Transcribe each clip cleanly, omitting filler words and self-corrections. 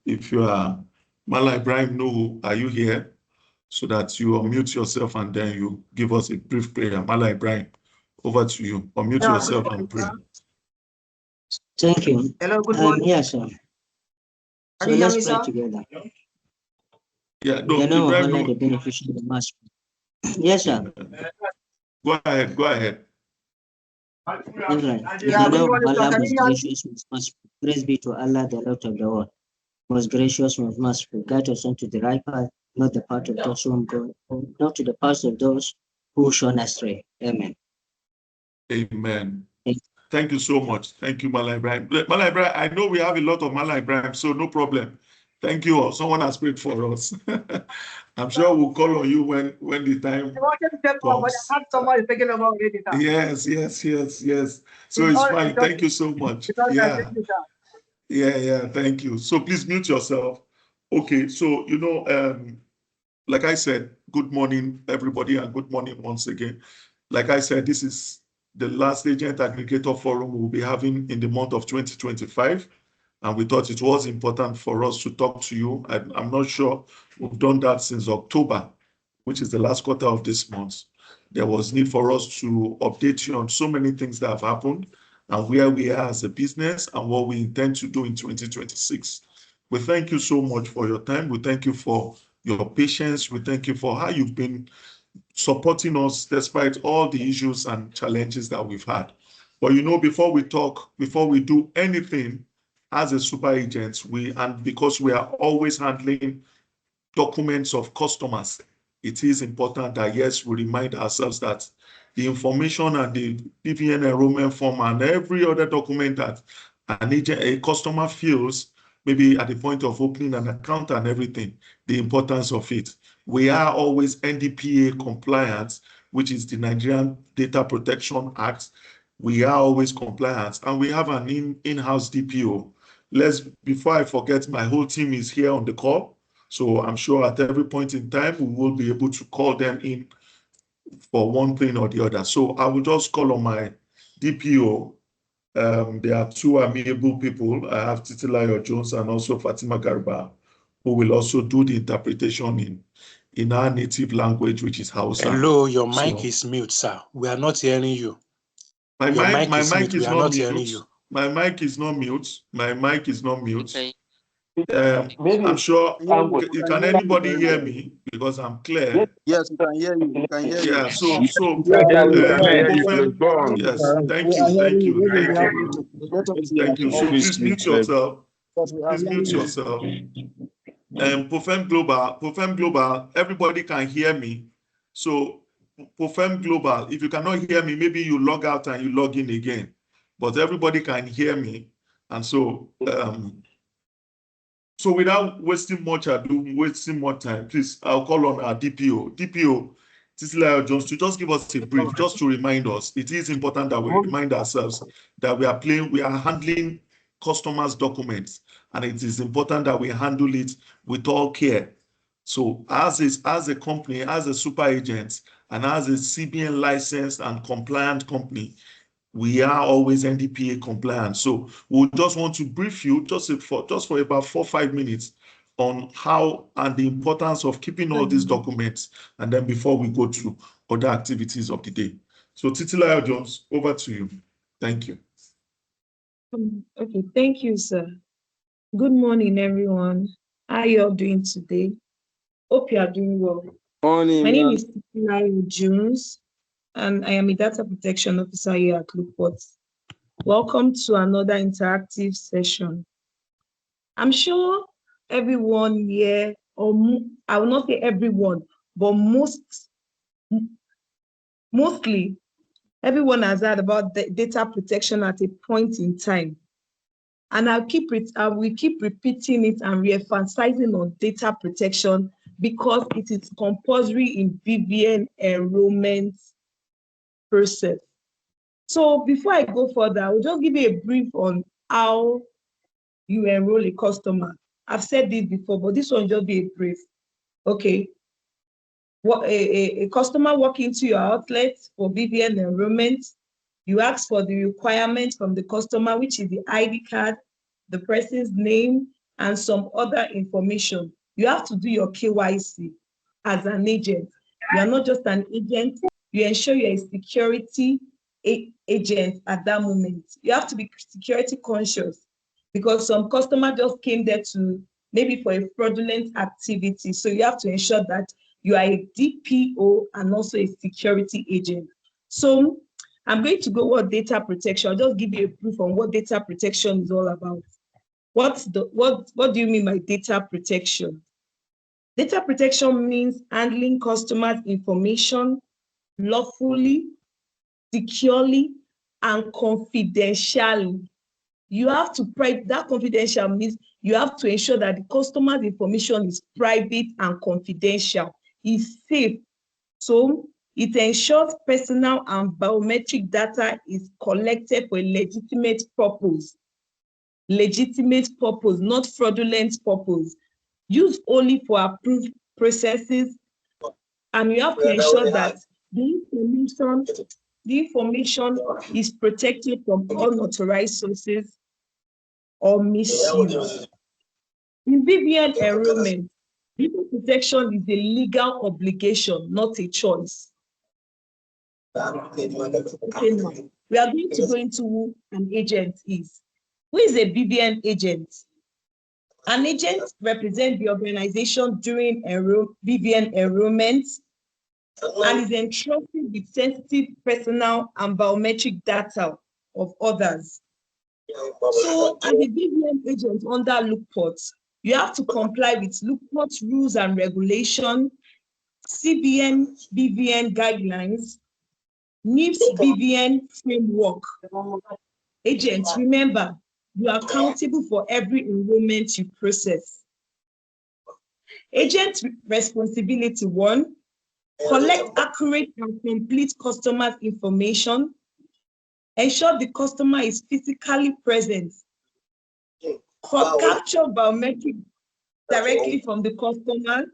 if you are Mala Ibrahim, no, are you here? So that you unmute yourself and then you give us a brief prayer. Mala Ibrahim, over to you. Unmute yourself and pray. Thank you. Hello, good morning. Yes, sir. So let's pray together. Yeah, no, You know, Ibrahim, honor the beneficial of the master. Yes, sir. Go ahead, go ahead. That's right. You know, Allah was gracious, most merciful. Praise be to Allah, the Lord of the world. Most gracious, most merciful. Guide us onto the right path, not the path of those who go, not to the path of those who shone astray. Amen. Amen. Thank you so much. Thank you, Mala Ibrahim. Mala Ibrahim, I know we have a lot of Mala Ibrahim, so no problem. Thank you all. Someone has prayed for us. I'm sure we'll call on you when the time comes. Yes. So it's fine. Thank you so much. Yeah. Thank you. So please mute yourself. Okay. So, like I said, good morning, everybody, and good morning once again. Like I said, this is the last Agent Aggregator Forum we'll be having in the month of 2025. And we thought it was important for us to talk to you. I'm not sure we've done that since October, which is the last quarter of this month. There was need for us to update you on so many things that have happened and where we are as a business and what we intend to do in 2026. We thank you so much for your time. We thank you for your patience. We thank you for how you've been supporting us despite all the issues and challenges that we've had. But before we do anything, as a super agent, because we are always handling documents of customers, it is important that, yes, we remind ourselves that the information and the BVN enrollment form and every other document that a customer feels, maybe at the point of opening an account and everything, the importance of it. We are always NDPA compliant, which is the Nigerian Data Protection Act. We are always compliant, and we have an in-house DPO. Before I forget, my whole team is here on the call. So I'm sure at every point in time, we will be able to call them in for one thing or the other. So I will just call on my DPO. There are two amiable people. I have Titilayo Jones and also Fatima Garba, who will also do the interpretation in our native language, which is Hausa. Hello, your mic is mute, sir. We are not hearing you. My mic is not mute. My mic is not mute. My mic is not mute. Okay. I'm sure. Can anybody hear me? Because I'm clear. Yes, we can hear you. We can hear you. Yeah. So. Yes. Thank you. So please mute yourself. Profem Global. Everybody can hear me. So Profem Global. If you cannot hear me, maybe you log out and you log in again. But everybody can hear me, and so. So without wasting more time, please, I'll call on our DPO. DPO, Titilayo Jones, to just give us a brief, just to remind us. It is important that we remind ourselves that we are handling customers' documents, and it is important that we handle it with all care. So as a company, as a super agent, and as a CBN licensed and compliant company, we are always NDPA compliant. So we'll just want to brief you just for about 4 or 5 minutes on how and the importance of keeping all these documents, and then before we go to other activities of the day. So Titilayo Jones, over to you. Thank you. Okay, thank you, sir. Good morning, everyone. How are you all doing today? Hope you are doing well. Morning. My name is Titilayo Jones, and I am a data protection officer here at Lukeport. Welcome to another interactive session. I'm sure everyone here, or I will not say everyone, but mostly everyone has heard about the data protection at a point in time. And I will keep repeating it and re-emphasizing on data protection because it is compulsory in BVN enrollment process. So before I go further, I will just give you a brief on how you enroll a customer. I've said this before, but this one will just be a brief. Okay. What a customer walk into your outlet for BVN enrollment, you ask for the requirements from the customer, which is the ID card, the person's name, and some other information. You have to do your KYC as an agent. You are not just an agent, you ensure you're a security agent at that moment. You have to be security conscious because some customer just came there to maybe for a fraudulent activity. So you have to ensure that you are a DPO and also a security agent. So I'm going to go what data protection. I'll just give you a proof on what data protection is all about. What do you mean by data protection? Data protection means handling customers' information lawfully, securely, and confidentially. You have to that confidential means you have to ensure that the customer's information is private and confidential, is safe. So it ensures personal and biometric data is collected for a legitimate purpose. Legitimate purpose, not fraudulent purpose. Used only for approved processes. And you have to ensure that the information is protected from unauthorized sources or misuse. In BVN enrollment, data protection is a legal obligation, not a choice. Okay, now we are going to go into who an agent is. Who is a BVN agent? An agent represents the organization during BVN enrollment and is entrusted with sensitive personal and biometric data of others. So as a BVN agent under Lukeport, you have to comply with Lukeport rules and regulations, CBN BVN guidelines, NIPS BVN framework. Agents, remember, you are accountable for every enrollment you process. Agent responsibility 1, collect accurate and complete customer information. Ensure the customer is physically present. Capture biometric directly from the customer.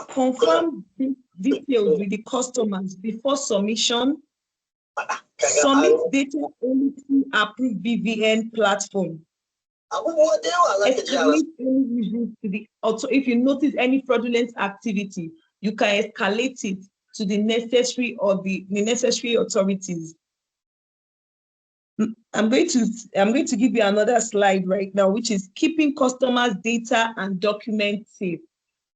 Confirm details with the customers before submission. Submit data only through approved BVN platform. Escalate any issues to the if you notice any fraudulent activity, you can escalate it to the necessary authorities. I'm going to give you another slide right now, which is keeping customers' data and documents safe.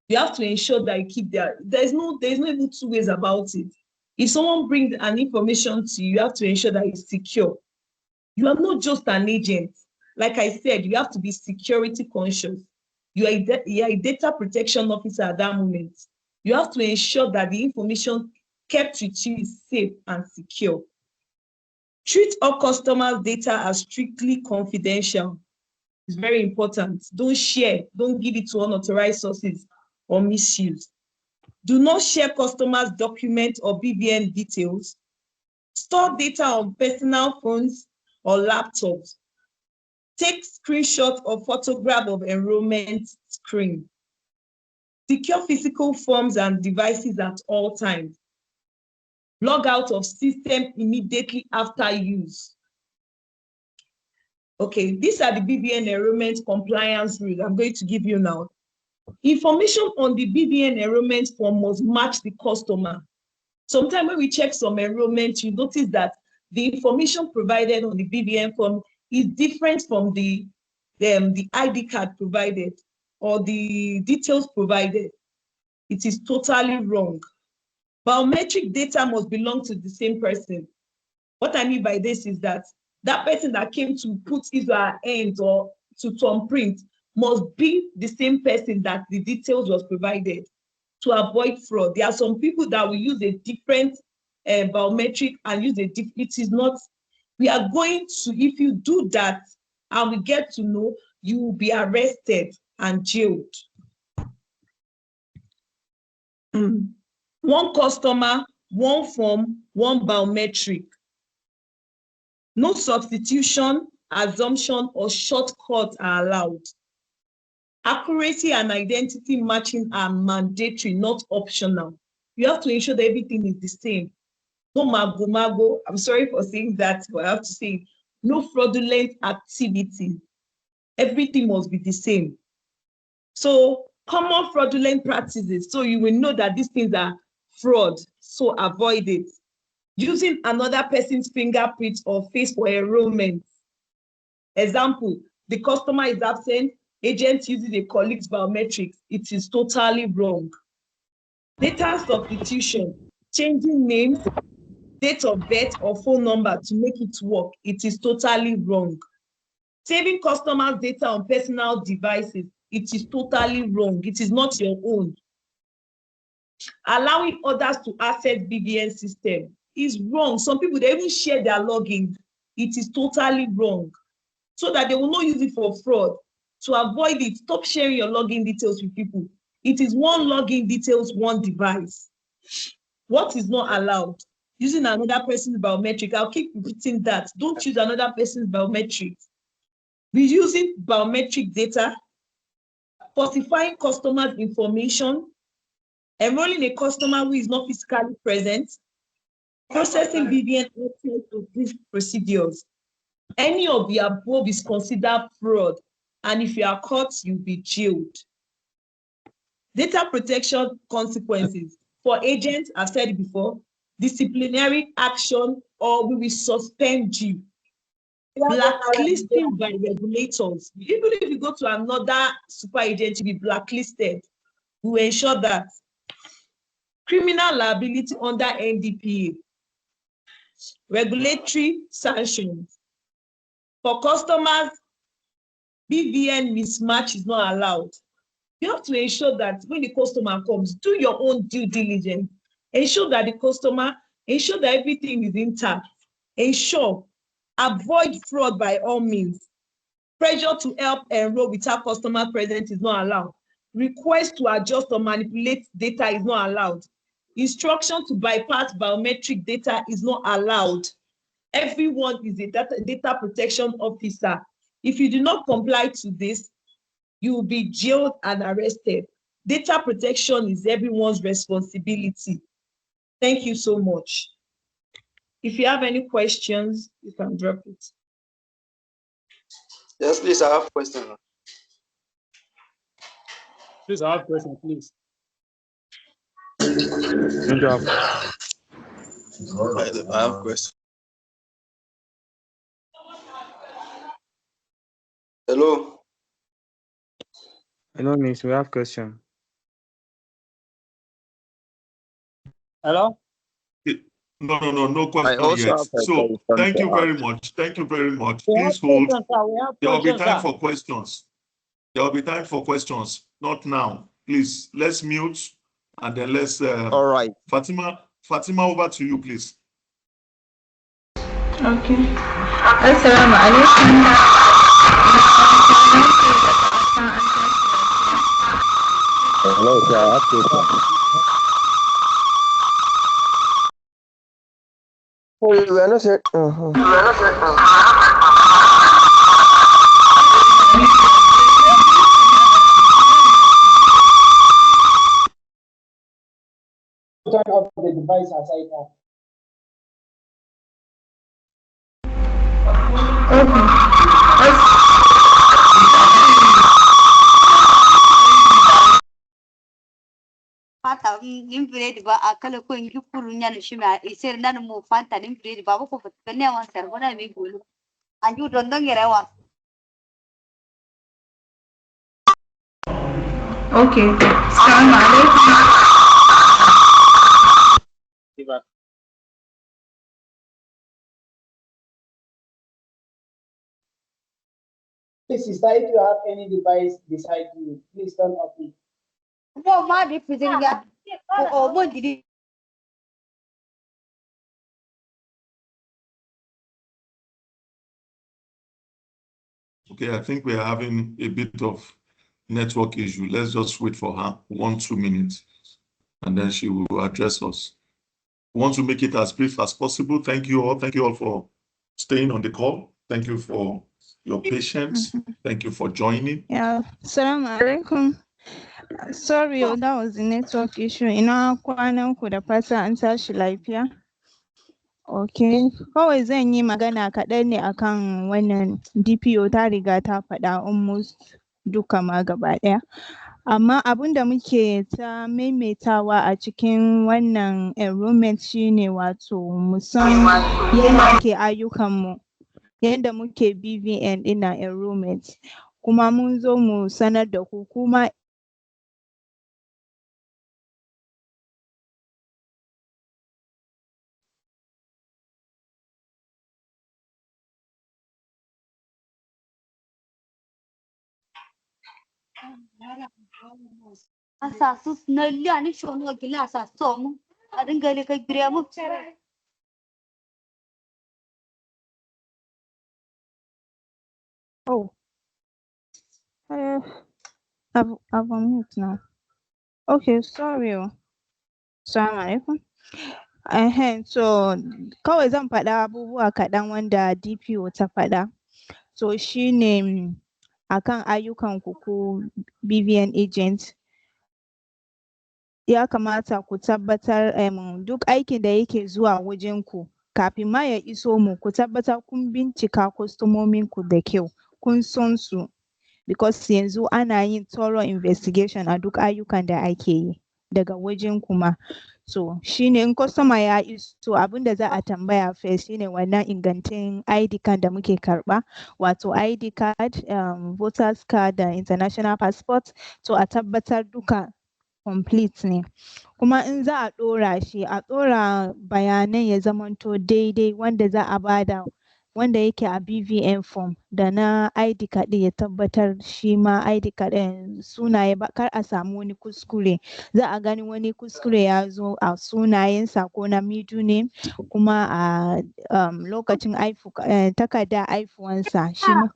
You have to ensure that you keep there's no even two ways about it. If someone brings an information to you, you have to ensure that it's secure. You are not just an agent. Like I said, you have to be security conscious. You are a data protection officer at that moment. You have to ensure that the information kept with you is safe and secure. Treat all customers' data as strictly confidential. It's very important. Don't share, don't give it to unauthorized sources or misuse. Do not share customers' documents or BVN details. Store data on personal phones or laptops. Take screenshots or photograph of enrollment screen. Secure physical forms and devices at all times. Log out of system immediately after use. Okay, these are the BVN enrollment compliance rules I'm going to give you now. Information on the BVN enrollment form must match the customer. Sometimes when we check some enrollment, you notice that the information provided on the BVN form is different from the ID card provided or the details provided. It is totally wrong. Biometric data must belong to the same person. What I mean by this is that person that came to put his or her hand or to thumbprint must be the same person that the details was provided to avoid fraud. There are some people that will use a different biometric and use a different, it is not, we are going to, if you do that and we get to know, you will be arrested and jailed. One customer, one form, one biometric. No substitution, assumption, or shortcut are allowed. Accuracy and identity matching are mandatory, not optional. You have to ensure that everything is the same. No mago. I'm sorry for saying that, but I have to say no fraudulent activity. Everything must be the same. So common fraudulent practices. So you will know that these things are fraud. So avoid it. Using another person's fingerprint or face for enrollment. Example, the customer is absent, agent uses a colleague's biometrics. It is totally wrong. Data substitution, changing names, date of birth or phone number to make it work. It is totally wrong. Saving customers' data on personal devices. It is totally wrong. It is not your own. Allowing others to access BVN system is wrong. Some people, they even share their login. It is totally wrong. So that they will not use it for fraud. To avoid it, stop sharing your login details with people. It is one login details, one device. What is not allowed? Using another person's biometric. I'll keep repeating that. Don't use another person's biometric. Reusing biometric data, falsifying customers' information, enrolling a customer who is not physically present, processing BVN outside of these procedures. Any of the above is considered fraud, and if you are caught, you'll be jailed. Data protection consequences. For agents, I've said it before, disciplinary action, or we will suspend you. Blacklisting by regulators. Even if you go to another super agent, you'll be blacklisted. We will ensure that. Criminal liability under NDPA. Regulatory sanctions. For customers, BVN mismatch is not allowed. You have to ensure that when the customer comes, do your own due diligence. Ensure that the customer, ensure that everything is intact. Ensure, avoid fraud by all means. Pressure to help enroll without customer present is not allowed. Request to adjust or manipulate data is not allowed. Instruction to bypass biometric data is not allowed. Everyone is a data protection officer. If you do not comply to this, you will be jailed and arrested. Data protection is everyone's responsibility. Thank you so much. If you have any questions, you can drop it. Yes, please, I have a question. Please, I have a question, please. Good job. I have a question. Hello. Hello, Miss. We have question. Hello? No question also yet. have a So question thank to you very ask. much. Thank you very much. We Please have hold. questions, sir. We have There will be questions, time sir. for questions. There will be time for questions. Not now. Please, let's mute and then let's. All right. Fatima, over to you, please. Okay. Assalamu alaikum. Hello, sir. I have a question. Oh, we are not set. Turn off the device aside now. Fanta imprede ba akala ko ingi kulu nyana shima iser nan mo fanta imprede ba ko fatane wan ser bona mi gulu anju dondo ngere wa. Okay. Assalamu alaikum. Please, sister, if you have any device beside you, please turn off it. Mo ma di fizinga o mo di. Okay, I think we are having a bit of network issue. Let's just wait for her 1-2 minutes, and then she will address us. We want to make it as brief as possible. Thank you all. Thank you all for staying on the call. Thank you for your patience. Thank you for joining. Yeah. Assalamu alaikum. Sorry, that was the network issue. Ina kwanan ku da fata an tashi lafiya. Okay, kawai zan yi magana kaɗan ne akan wannan DPO ta riga ta faɗa almost duka ma gaba ɗaya. Amma abin da muke ta maimaitawa a cikin wannan enrollment shine wato mu san yadda muke ayyukanmu, yadda muke BVN ɗina enrollment. Kuma mun zo mu sanar da ku kuma Asasus nalli ani shono gila asas somu. Adin gali kai giriamu. oh, I've on mute now. Okay, sorry. Assalamu alaikum. So kawai zan faɗa abubuwa kaɗan wanda DPO ta faɗa. So shine akan ayyukan ku BVN agent. Ya kamata ku tabbatar duk aikin da yake zuwa wajen ku kafin ma ya iso mu, ku tabbatar kun bincika kwastomomin ku da kyau, kun san su, because yanzu ana yin thorough investigation a duk ayyukan da ake yi daga wajen kuma. So shine in customer ya iso abinda za a tambaya first shine wannan ingantin ID card da muke karba, wato ID card, voters card da international passport. So a tabbatar duka complete ne. Kuma in za a ɗora shi, a ɗora bayanan ya zamanto daidai wanda za a bada, wanda yake a BVN form da na ID card ya tabbatar shi ma ID card sunaye ba, kar a samu wani kuskure. Za a gani wani kuskure ya zo a sunayensa ko na middle name, kuma a lokacin takarda haifuwansa shi ma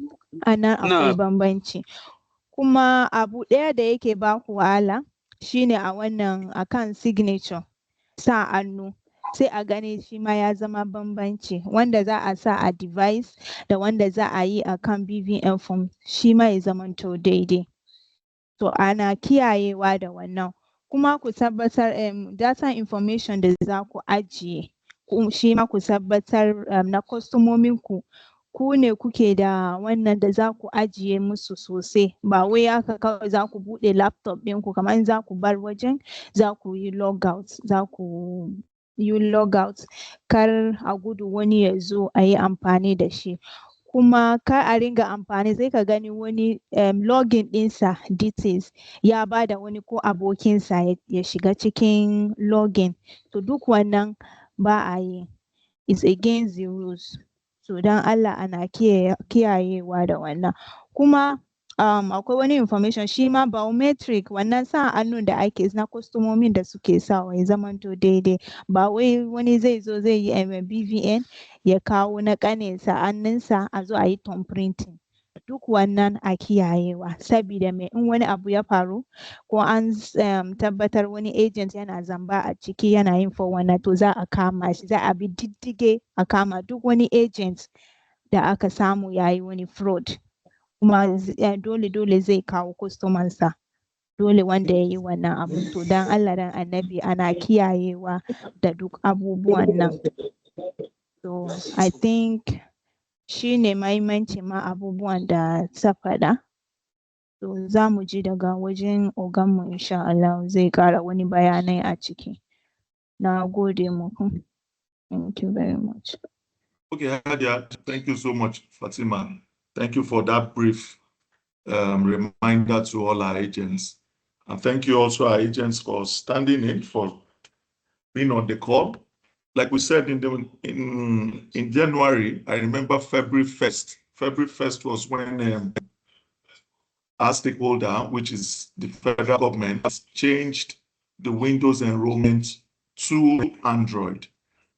anan akwai bambanci. Kuma abu ɗaya da yake baku wahala shine a wannan akan signature, sa hannu, sai a gani shi ma ya zama bambanci, wanda za a sa a device da wanda za a yi akan BVN form shi ma ya zamanto daidai. So ana kiyayewa da wannan. Kuma ku tabbatar data information da za ku ajiye, shi ma ku tabbatar na kwastomomin ku ne kuke da wannan da za ku ajiye musu sosai, ba wai haka kawai za ku buɗe laptop ɗinku kamar za ku bar wajen za ku yi logout, kar a gudu wani ya zo a yi amfani da shi. Kuma kar a ringa amfani, sai ka gani wani login ɗinsa details ya bada wani ko abokinsa ya shiga cikin login. To duk wannan ba a yi, it's against the rules. So don Allah ana kiyayewa da wannan. Kuma akwai wani information shi ma biometric, wannan sa hannun da ake na kwastomomin da suke sawa ya zamanto daidai. Ba wai wani zai zo zai yi BVN ya kawo na ƙaninsa hannunsa a zo a yi thumb printing. Duk wannan a kiyayewa, sabida me, in wani abu ya faru ko an tabbatar wani agent yana zamba a ciki yana yin 419, to za a kama shi, za a bi diddige a kama duk wani agent da aka samu yayi wani fraud. Kuma dole zai kawo kwastomansa, dole wanda ya yi wannan abu. To don Allah dan annabi ana kiyayewa da duk abubuwan nan. So I think shi ne mahimmanci ma abubuwan da ta faɗa. So za mu ji daga wajen oganmu insha Allah zai ƙara wani bayanai a ciki. Na gode muku. Thank you very much. Okay, Hadia, thank you so much, Fatima. Thank you for that brief reminder to all our agents. And thank you also our agents for standing in, for being on the call. Like we said in January, I remember February 1st. February 1st was when our stakeholder, which is the federal government, has changed the Windows enrollment to Android.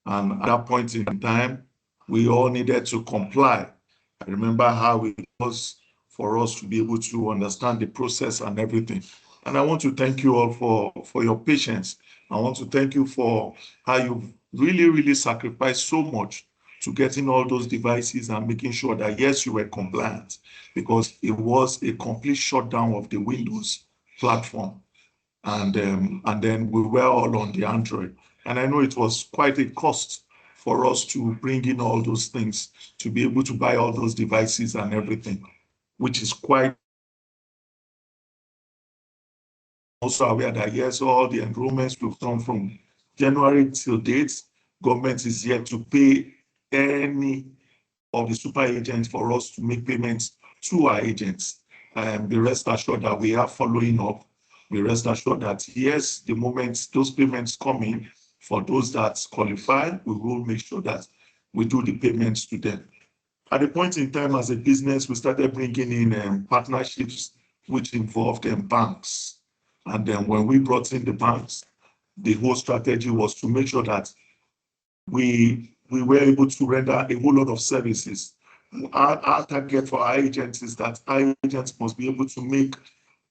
And at that point in time, we all needed to comply. I remember how it was for us to be able to understand the process and everything. And I want to thank you all for your patience. I want to thank you for how you've really sacrificed so much to getting all those devices and making sure that, yes, you were compliant, because it was a complete shutdown of the Windows platform. And then we were all on the Android. And I know it was quite a cost for us to bring in all those things, to be able to buy all those devices and everything, which is quite also aware that yes, all the enrollments will come from January till date. Government is yet to pay any of the super agents for us to make payments to our agents. Be rest assured that we are following up. Be rest assured that yes, the moment those payments come in, for those that qualify, we will make sure that we do the payments to them. At the point in time as a business, we started bringing in partnerships which involved banks. And then when we brought in the banks, the whole strategy was to make sure that we were able to render a whole lot of services. Our target for our agents is that our agents must be able to make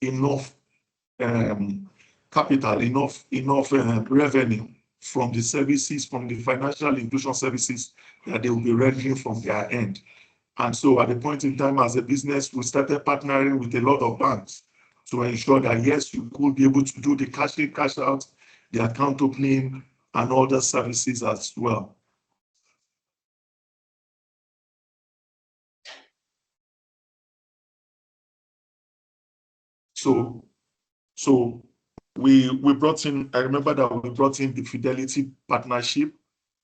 enough capital, enough revenue from the services, from the financial inclusion services that they will be rendering from their end. And so at the point in time as a business, we started partnering with a lot of banks to ensure that yes, you could be able to do the cash in, cash out, the account opening, and other services as well. So we brought in, I remember that we brought in the Fidelity partnership,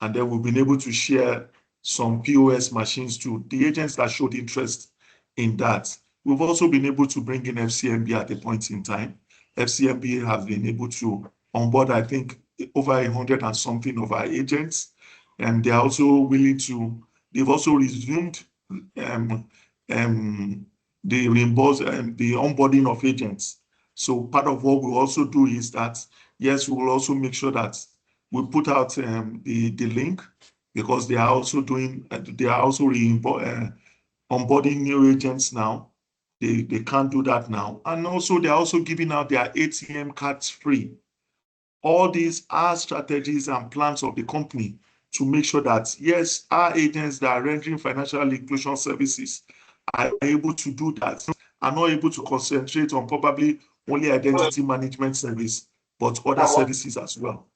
and then we've been able to share some POS machines to the agents that showed interest in that. We've also been able to bring in FCMB at a point in time. FCMB has been able to onboard, I think, over 100 and something of our agents, and they're also willing to, they've also resumed the reimburse and the onboarding of agents. So part of what we also do is that, yes, we will also make sure that we put out the link, because they are also doing, they are also onboarding new agents now. They can't do that now. And also they're also giving out their ATM cards free. All these are strategies and plans of the company to make sure that, yes, our agents that are rendering financial inclusion services are able to do that, are not able to concentrate on probably only identity management service, but other services as well.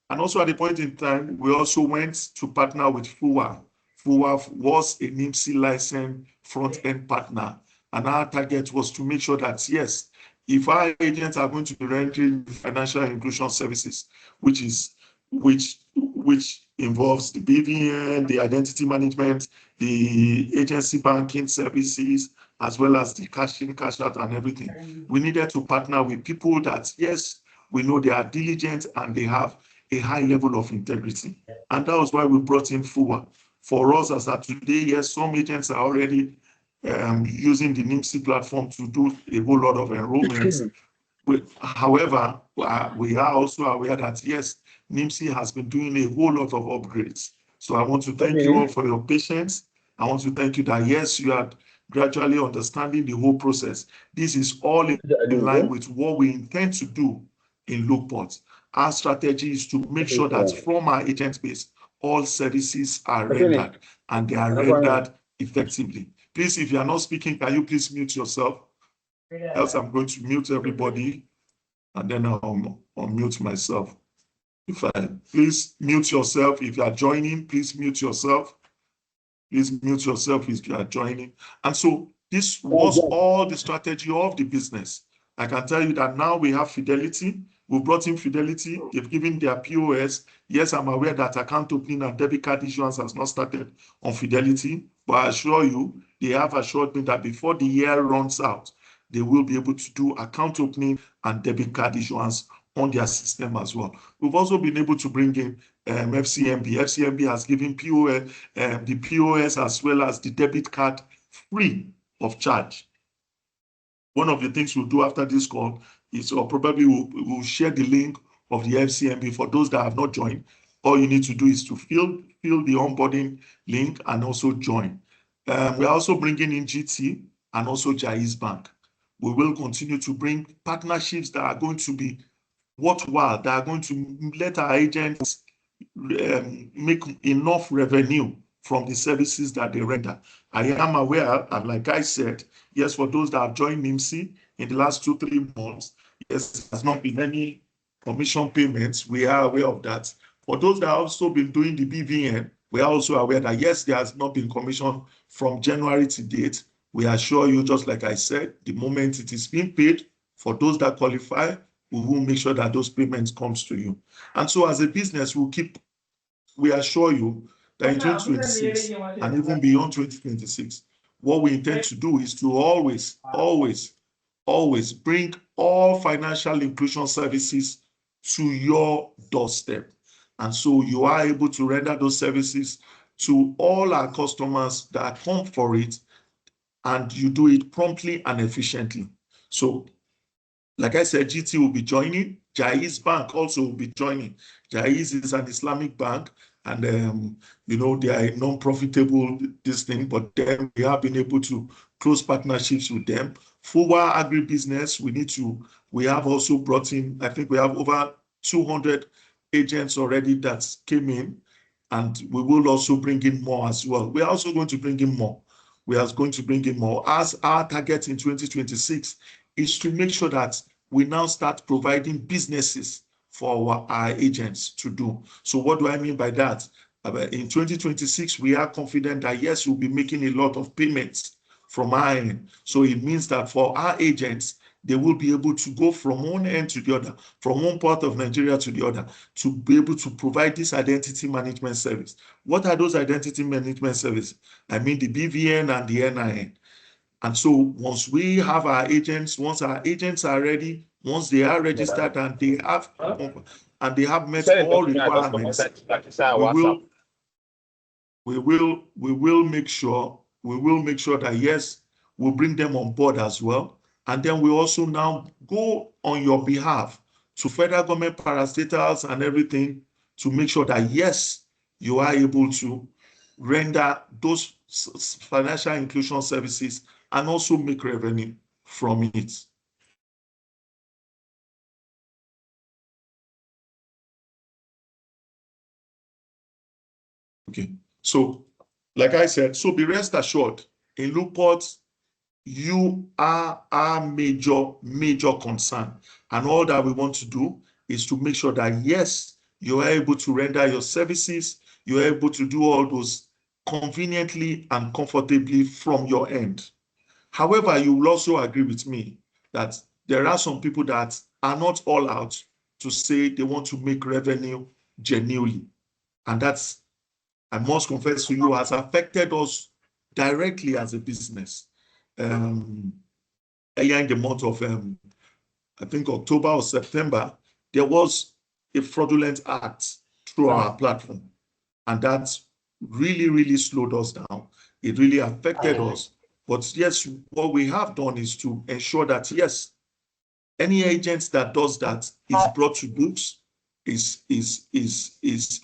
And also at the point in time, we also went to partner with FUA. FUA was a NIMSI licensed front-end partner. And our target was to make sure that, yes, if our agents are going to be rendering financial inclusion services, which involves the BVN, the identity management, the agency banking services, as well as the cash in, cash out and everything, we needed to partner with people that, yes, we know they are diligent and they have a high level of integrity. And that was why we brought in FUA. For us as of today, yes, some agents are already using the NIMSI platform to do a whole lot of enrollments. However, we are also aware that, yes, NIMSI has been doing a whole lot of upgrades. So I want to thank you all for your patience. I want to thank you that, yes, you are gradually understanding the whole process. This is all in line with what we intend to do in Lukeport. Our strategy is to make sure that from our agent base, all services are rendered and they are rendered effectively. Please, if you are not speaking, can you please mute yourself? Else I'm going to mute everybody and then I'll unmute myself. Please mute yourself. If you are joining, please mute yourself. Please mute yourself if you are joining. And so this was all the strategy of the business. I can tell you that now we have Fidelity. We brought in Fidelity. They've given their POS. Yes, I'm aware that account opening and debit card issuance has not started on Fidelity, but I assure you, they have assured me that before the year runs out, they will be able to do account opening and debit card issuance on their system as well. We've also been able to bring in FCMB. FCMB has given POS, the POS as well as the debit card free of charge. One of the things we'll do after this call is, or probably we'll share the link of the FCMB for those that have not joined. All you need to do is to fill the onboarding link and also join. We're also bringing in GT and also Jaiz Bank. We will continue to bring partnerships that are going to be worthwhile, that are going to let our agents make enough revenue from the services that they render. I am aware, and like I said, yes, for those that have joined NIMSI in the last 2-3 months, yes, there has not been any commission payments. We are aware of that. For those that have also been doing the BVN, We are also aware that, yes, there has not been commission from January to date. We assure you, just like I said, the moment it is being paid, for those that qualify, we will make sure that those payments comes to you. And so as a business, we assure you that in 2026 and even beyond 2026, what we intend to do is to always bring all financial inclusion services to your doorstep. And so you are able to render those services to all our customers that come for it, and you do it promptly and efficiently. So, like I said, GT will be joining. Jaiz Bank also will be joining. Jaiz is an Islamic bank, and they are a non-profitable this thing, but then we have been able to close partnerships with them. Fuwa Agribusiness, we have also brought in, I think we have over 200 agents already that came in, and we will also bring in more as well. We are also going to bring in more. We are going to bring in more. As our target in 2026 is to make sure that we now start providing businesses for our agents to do. So what do I mean by that? In 2026, we are confident that, yes, we'll be making a lot of payments from our end. So it means that for our agents, they will be able to go from one end to the other, from one part of Nigeria to the other, to be able to provide this identity management service. What are those identity management services? I mean the BVN and the NIN. And so once we have our agents, once our agents are ready, once they are registered and they have met all requirements, we will make sure that, yes, we'll bring them on board as well. And then we also now go on your behalf to federal government parastatals and everything to make sure that, yes, you are able to render those financial inclusion services and also make revenue from it. Okay, so like I said, so be rest assured, in Lukeport, you are our major concern. And all that we want to do is to make sure that, yes, you are able to render your services, you are able to do all those conveniently and comfortably from your end. However, you will also agree with me that there are some people that are not all out to say they want to make revenue genuinely. And that's, I must confess to you, has affected us directly as a business. Earlier in the month of, I think October or September, there was a fraudulent act through our platform. And that really slowed us down. It really affected us. But yes, what we have done is to ensure that, yes, any agent that does that is brought to books, is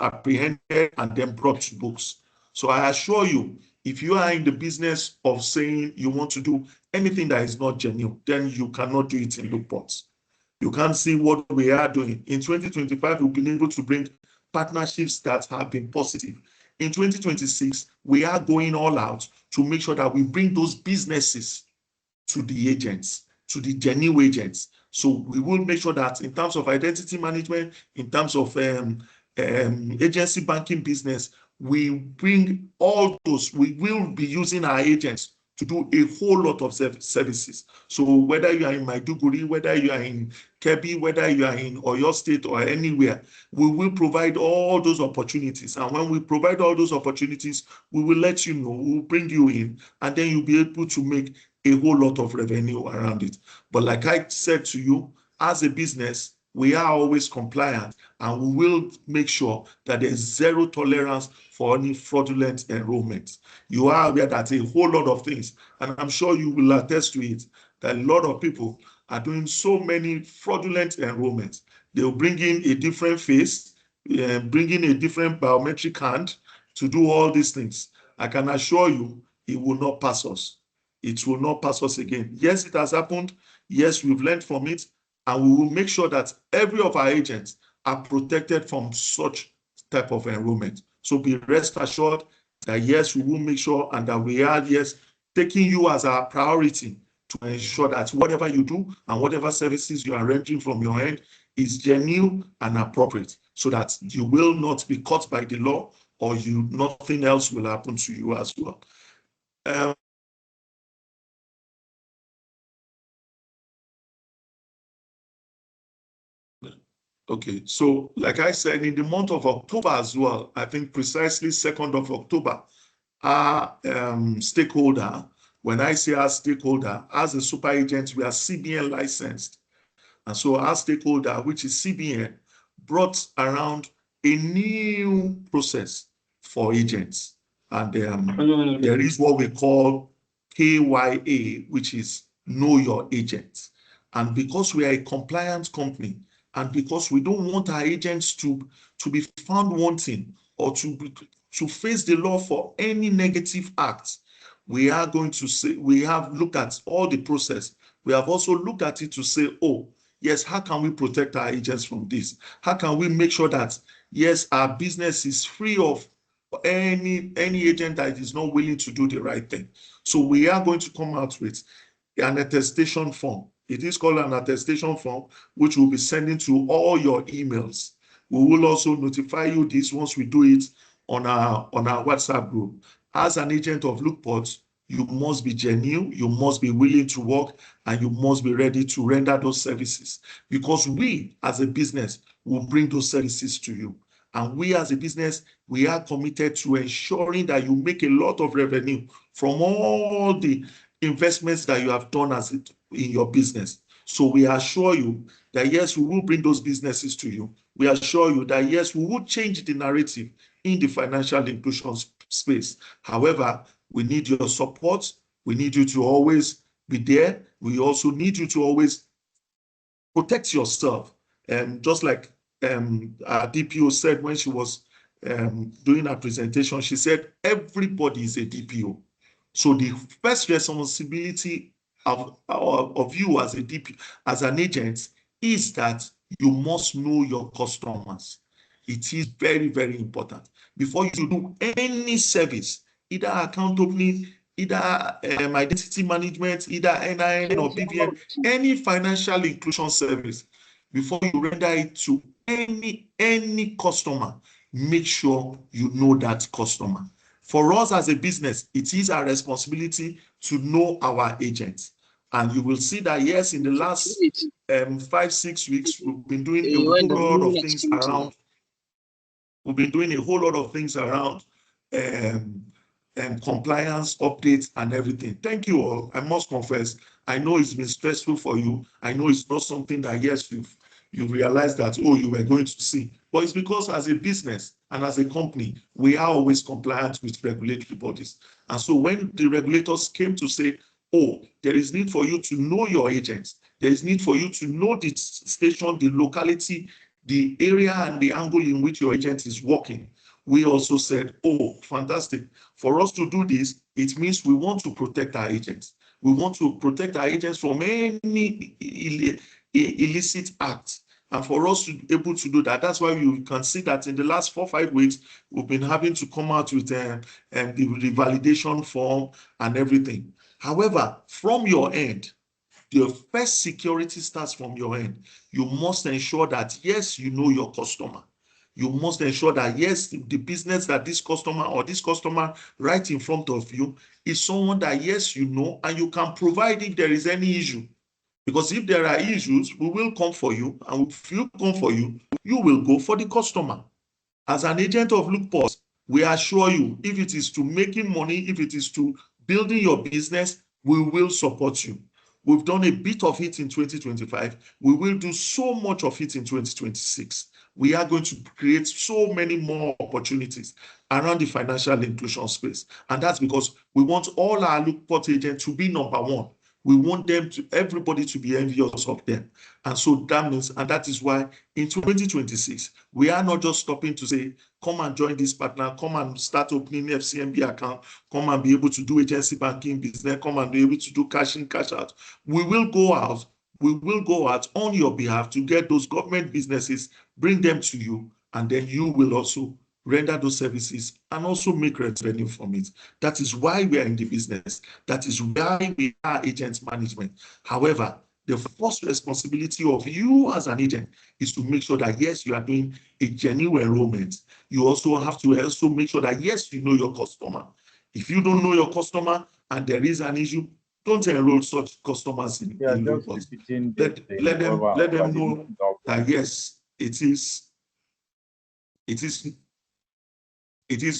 apprehended and then brought to books. So I assure you, if you are in the business of saying you want to do anything that is not genuine, then you cannot do it in Lukeport. You can't see what we are doing. In 2025, we've been able to bring partnerships that have been positive. In 2026, we are going all out to make sure that we bring those businesses to the agents, to the genuine agents. So we will make sure that in terms of identity management, in terms of agency banking business, we bring all those. We will be using our agents to do a whole lot of services. So whether you are in Maiduguri, whether you are in Kebbi, whether you are in Oyo State or anywhere, we will provide all those opportunities. And when we provide all those opportunities, we will let you know, we will bring you in, and then you'll be able to make a whole lot of revenue around it. But like I said to you, as a business, we are always compliant, and we will make sure that there's zero tolerance for any fraudulent enrollment. You are aware that a whole lot of things, and I'm sure you will attest to it, that a lot of people are doing so many fraudulent enrollments. They'll bring in a different face, bring in a different biometric hand to do all these things. I can assure you, it will not pass us. It will not pass us again. Yes, it has happened. Yes, we've learned from it. And we will make sure that every of our agents are protected from such type of enrollment. So be rest assured that, yes, we will make sure, and that we are, yes, taking you as our priority to ensure that whatever you do and whatever services you are rendering from your end is genuine and appropriate, so that you will not be caught by the law or nothing else will happen to you as well. Okay, so like I said, in the month of October as well, I think precisely 2nd of October, our stakeholder, when I say our stakeholder, as a super agent, we are CBN licensed. And so our stakeholder, which is CBN, brought around a new process for agents. And there is what we call KYA, which is Know Your Agent. And because we are a compliant company, and because we don't want our agents to be found wanting or to face the law for any negative acts, we are going to say, we have looked at all the process. We have also looked at it to say, oh, yes, how can we protect our agents from this? How can we make sure that, yes, our business is free of any agent that is not willing to do the right thing? So we are going to come out with an attestation form. It is called an attestation form, which we'll be sending to all your emails. We will also notify you this once we do it on our WhatsApp group. As an agent of Lukeport, you must be genuine, you must be willing to work, and you must be ready to render those services, because we as a business will bring those services to you. And we as a business, we are committed to ensuring that you make a lot of revenue from all the investments that you have done in your business. So we assure you that yes, we will bring those businesses to you. We assure you that yes, we will change the narrative in the financial inclusion space. However, we need your support. We need you to always be there. We also need you to always protect yourself. And just like our DPO said when she was doing her presentation, she said, everybody is a DPO. So the first responsibility of you as a DP, as an agent, is that you must know your customers. It is very, very important. Before you do any service, either account opening, either identity management, either NIN or BVN, any financial inclusion service, before you render it to any customer, make sure you know that customer. For us as a business, it is our responsibility to know our agents. And you will see that, yes, in the last 5-6 weeks, we've been doing a whole lot of things around. We've been doing a whole lot of things around compliance updates and everything. Thank you all. I must confess, I know it's been stressful for you. I know it's not something that, yes, you realize that, oh, you were going to see. But it's because as a business and as a company, we are always compliant with regulatory bodies. And so when the regulators came to say, oh, there is need for you to know your agents, there is need for you to know the station, the locality, the area and the angle in which your agent is working, we also said, oh, fantastic. For us to do this, it means we want to protect our agents. We want to protect our agents from any illicit acts. And for us to be able to do that, that's why you can see that in the last 4-5 weeks, we've been having to come out with the validation form and everything. However, from your end, the first security starts from your end. You must ensure that, yes, you know your customer. You must ensure that, yes, the business that this customer or this customer right in front of you is someone that, yes, you know, and you can provide if there is any issue. Because if there are issues, we will come for you. And if you come for you, you will go for the customer. As an agent of Lukeport, we assure you, if it is to making money, if it is to building your business, we will support you. We've done a bit of it in 2025. We will do so much of it in 2026. We are going to create so many more opportunities around the financial inclusion space. And that's because we want all our Lukeport agents to be number one. We want everybody to be envious of them. And so that means, and that is why in 2026, we are not just stopping to say, come and join this partner, come and start opening FCMB account, come and be able to do agency banking business, come and be able to do cash in, cash out. We will go out on your behalf to get those government businesses, bring them to you, and then you will also render those services and also make revenue from it. That is why we are in the business. That is why we are agents management. However, the first responsibility of you as an agent is to make sure that, yes, you are doing a genuine enrollment. You also have to also make sure that, yes, you know your customer. If you don't know your customer and there is an issue, don't enroll such customers in Lukeport. Let them know that, yes, it is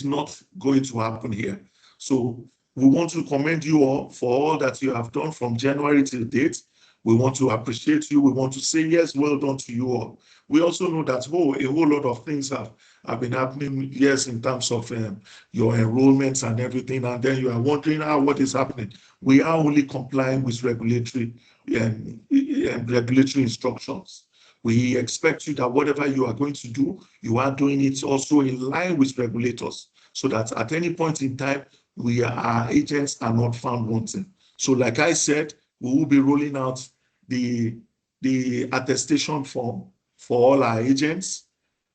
not going to happen here. So we want to commend you all for all that you have done from January till date. We want to appreciate you. We want to say, yes, well done to you all. We also know that a whole lot of things have been happening, yes, in terms of your enrollments and everything. And then you are wondering what is happening. We are only complying with regulatory instructions. We expect you that whatever you are going to do, you are doing it also in line with regulators, so that at any point in time, our agents are not found wanting. So like I said, we will be rolling out the attestation form for all our agents.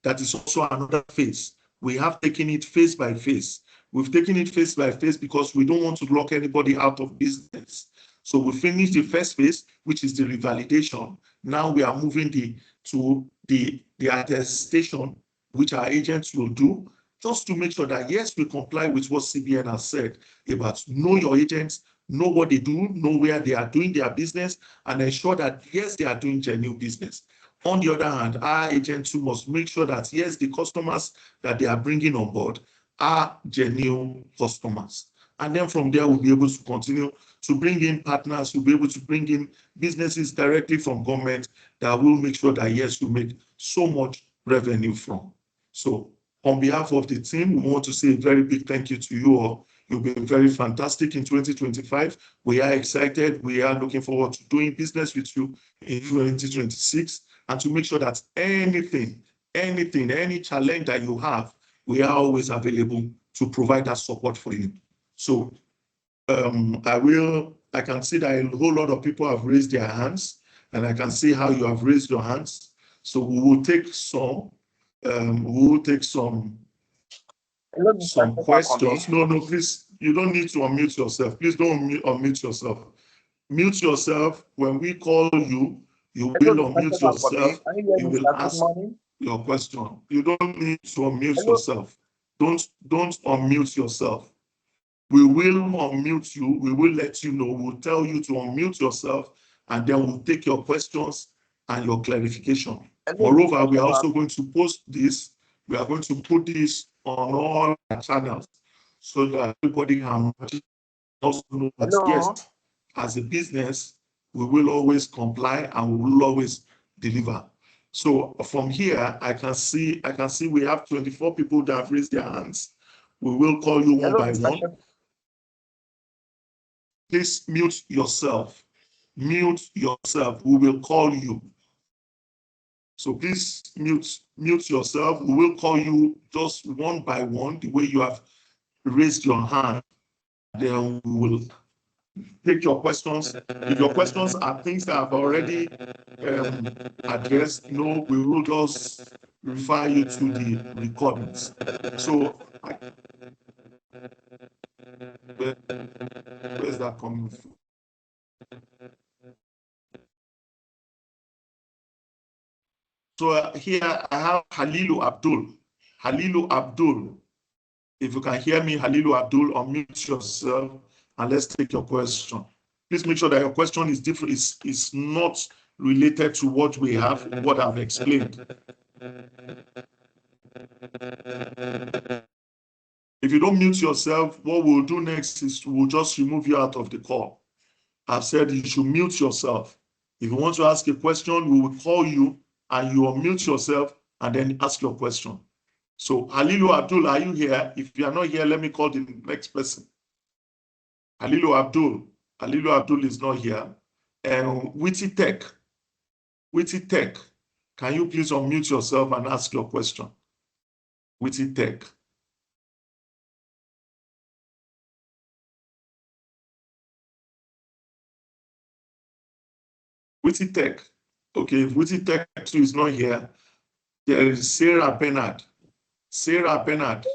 That is also another phase. We have taken it phase by phase. We've taken it phase by phase because we don't want to lock anybody out of business. So we finished the first phase, which is the revalidation. Now we are moving to the attestation, which our agents will do, just to make sure that, yes, we comply with what CBN has said about know your agents, know what they do, know where they are doing their business, and ensure that, yes, they are doing genuine business. On the other hand, our agents too must make sure that, yes, the customers that they are bringing on board are genuine customers. And then from there, we'll be able to continue to bring in partners, we'll be able to bring in businesses directly from government that will make sure that, yes, we make so much revenue from. So on behalf of the team, we want to say a very big thank you to you all. You've been very fantastic in 2025. We are excited. We are looking forward to doing business with you in 2026, and to make sure that anything, any challenge that you have, we are always available to provide that support for you. So I can see that a whole lot of people have raised their hands, and I can see how you have raised your hands. So we will take some questions. No, please, you don't need to unmute yourself. Please don't unmute yourself. Mute yourself. When we call you, you will unmute yourself. You will ask your question. You don't need to unmute yourself. Don't unmute yourself. We will unmute you. We will let you know. We'll tell you to unmute yourself, and then we'll take your questions and your clarification. Moreover, we are also going to post this. We are going to put this on all our channels so that everybody can also know that, yes, as a business, we will always comply and we will always deliver. So from here, I can see we have 24 people that have raised their hands. We will call you one by one. Please mute yourself. Mute yourself. We will call you. So please mute yourself. We will call you just one by one, the way you have raised your hand. Then we will take your questions. If your questions are things that have already addressed, no, we will just refer you to the recordings. So where's that coming from? So here I have Halilu Abdul. Halilu Abdul. If you can hear me, Halilu Abdul, unmute yourself and let's take your question. Please make sure that your question is different, is not related to what we have, what I've explained. If you don't mute yourself, what we'll do next is we'll just remove you out of the call. I've said you should mute yourself. If you want to ask a question, we will call you and you unmute yourself and then ask your question. So Halilu Abdul, are you here? If you are not here, let me call the next person. Halilu Abdul is not here. And Witty Tech, can you please unmute yourself and ask your question? Witty Tech. Witty Tech. Okay, if Witty Tech is not here, there is Sarah Bernard. Sarah Bernard.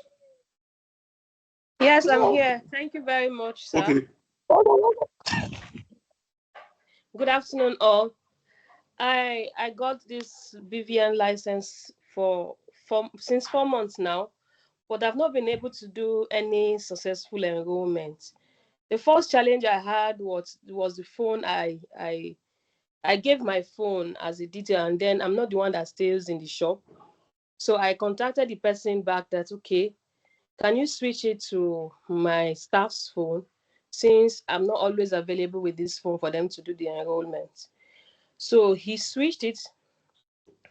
Yes, I'm here. Thank you very much, sir. Okay. Good afternoon, all. I got this BVN license since 4 months now, but I've not been able to do any successful enrollment. The first challenge I had was the phone. I gave my phone as a detail, and then I'm not the one that stays in the shop. So I contacted the person back that, okay, can you switch it to my staff's phone, since I'm not always available with this phone for them to do the enrollment. So he switched it,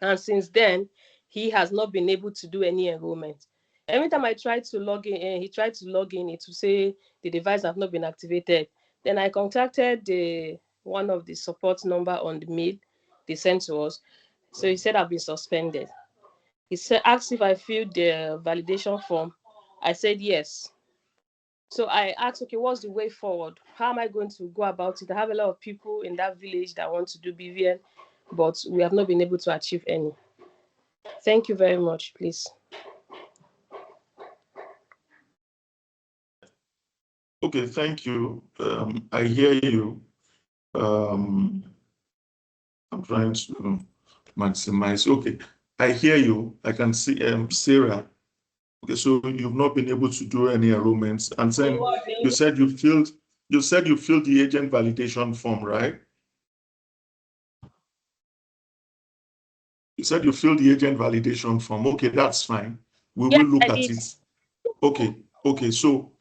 and since then, he has not been able to do any enrollment. Every time I tried to log in, he tried to log in, it to say the device have not been activated. Then I contacted one of the support number on the mail they sent to us. So he said I've been suspended. He said, asked if I filled the validation form. I said yes. So I asked, okay, what's the way forward? How am I going to go about it? I have a lot of people in that village that want to do BVN, but we have not been able to achieve any. Thank you very much, please. Okay, thank you. I hear you. I'm trying to maximize. Okay, I hear you. I can see Sarah. Okay, so you've not been able to do any enrollments, and then you said you filled the agent validation form, right? You said you filled the agent validation form. Okay, that's fine. We Yes, will look I at did. it. Okay. So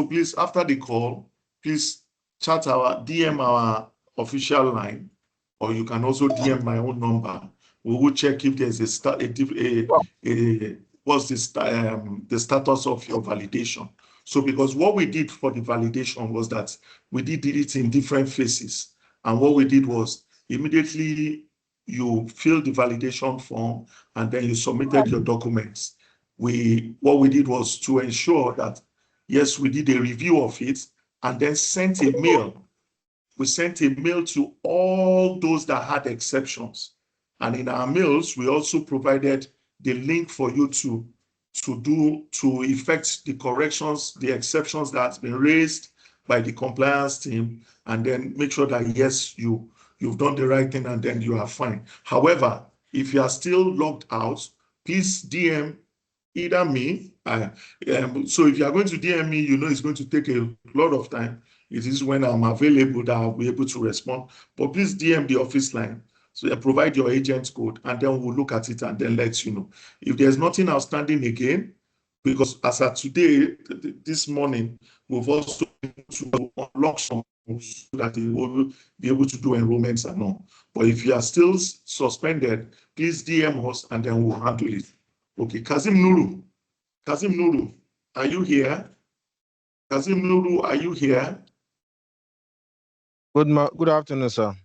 please, after the call, please DM our official line, or you can also DM my own number. We will check if there's what's the status of your validation. So because what we did for the validation was that we did it in different phases, and what we did was immediately you filled the validation form and then you submitted your documents. What we did was to ensure that yes, we did a review of it and then sent a mail. We sent a mail to all those that had exceptions. And in our mails, we also provided the link for you to effect the corrections, the exceptions that's been raised by the compliance team, and then make sure that yes, you've done the right thing and then you are fine. However, if you are still logged out, please DM either me. So if you are going to DM me, you know it's going to take a lot of time. It is when I'm available that I'll be able to respond. But please DM the office line. So provide your agent code, and then we'll look at it and then let you know. If there's nothing outstanding again, because as of today, this morning, we've also to unlock some so that they will be able to do enrollments and all. But if you are still suspended, please DM us and then we'll handle it. Okay, Kazim Nuru, are you here? Kazim Nuru, are you here? Good afternoon, sir.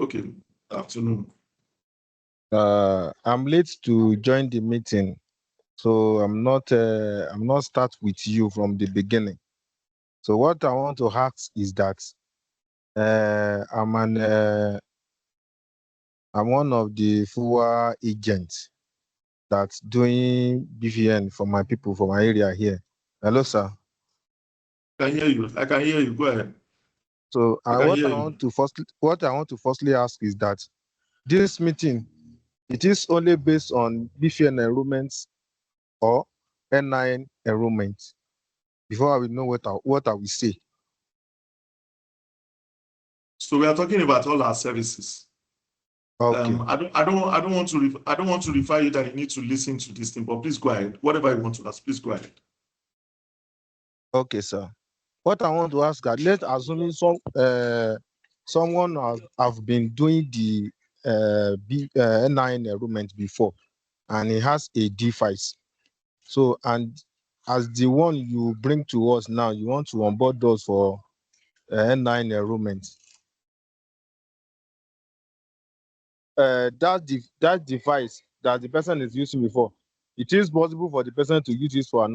Okay, afternoon. I'm late to join the meeting, so I'm not start with you from the beginning. So what I want to ask is that I'm one of the FUA agents that's doing BVN for my people, for my area here. Hello, sir. I can hear you. I can hear you. Go ahead. So what I want to firstly ask is that this meeting, it is only based on BVN enrollments or N9 enrollment before I will know what I will say. So we are talking about all our services. Okay. I don't want to refer you that you need to listen to this thing, but please go ahead. Whatever you want to ask, please go ahead. Okay, sir. What I want to ask that let's assume someone have been doing the N9 enrollment before, and he has a device. So, and as the one you bring to us now, you want to onboard those for N9 enrollment. That device that the person is using before, it is possible for the person to use this for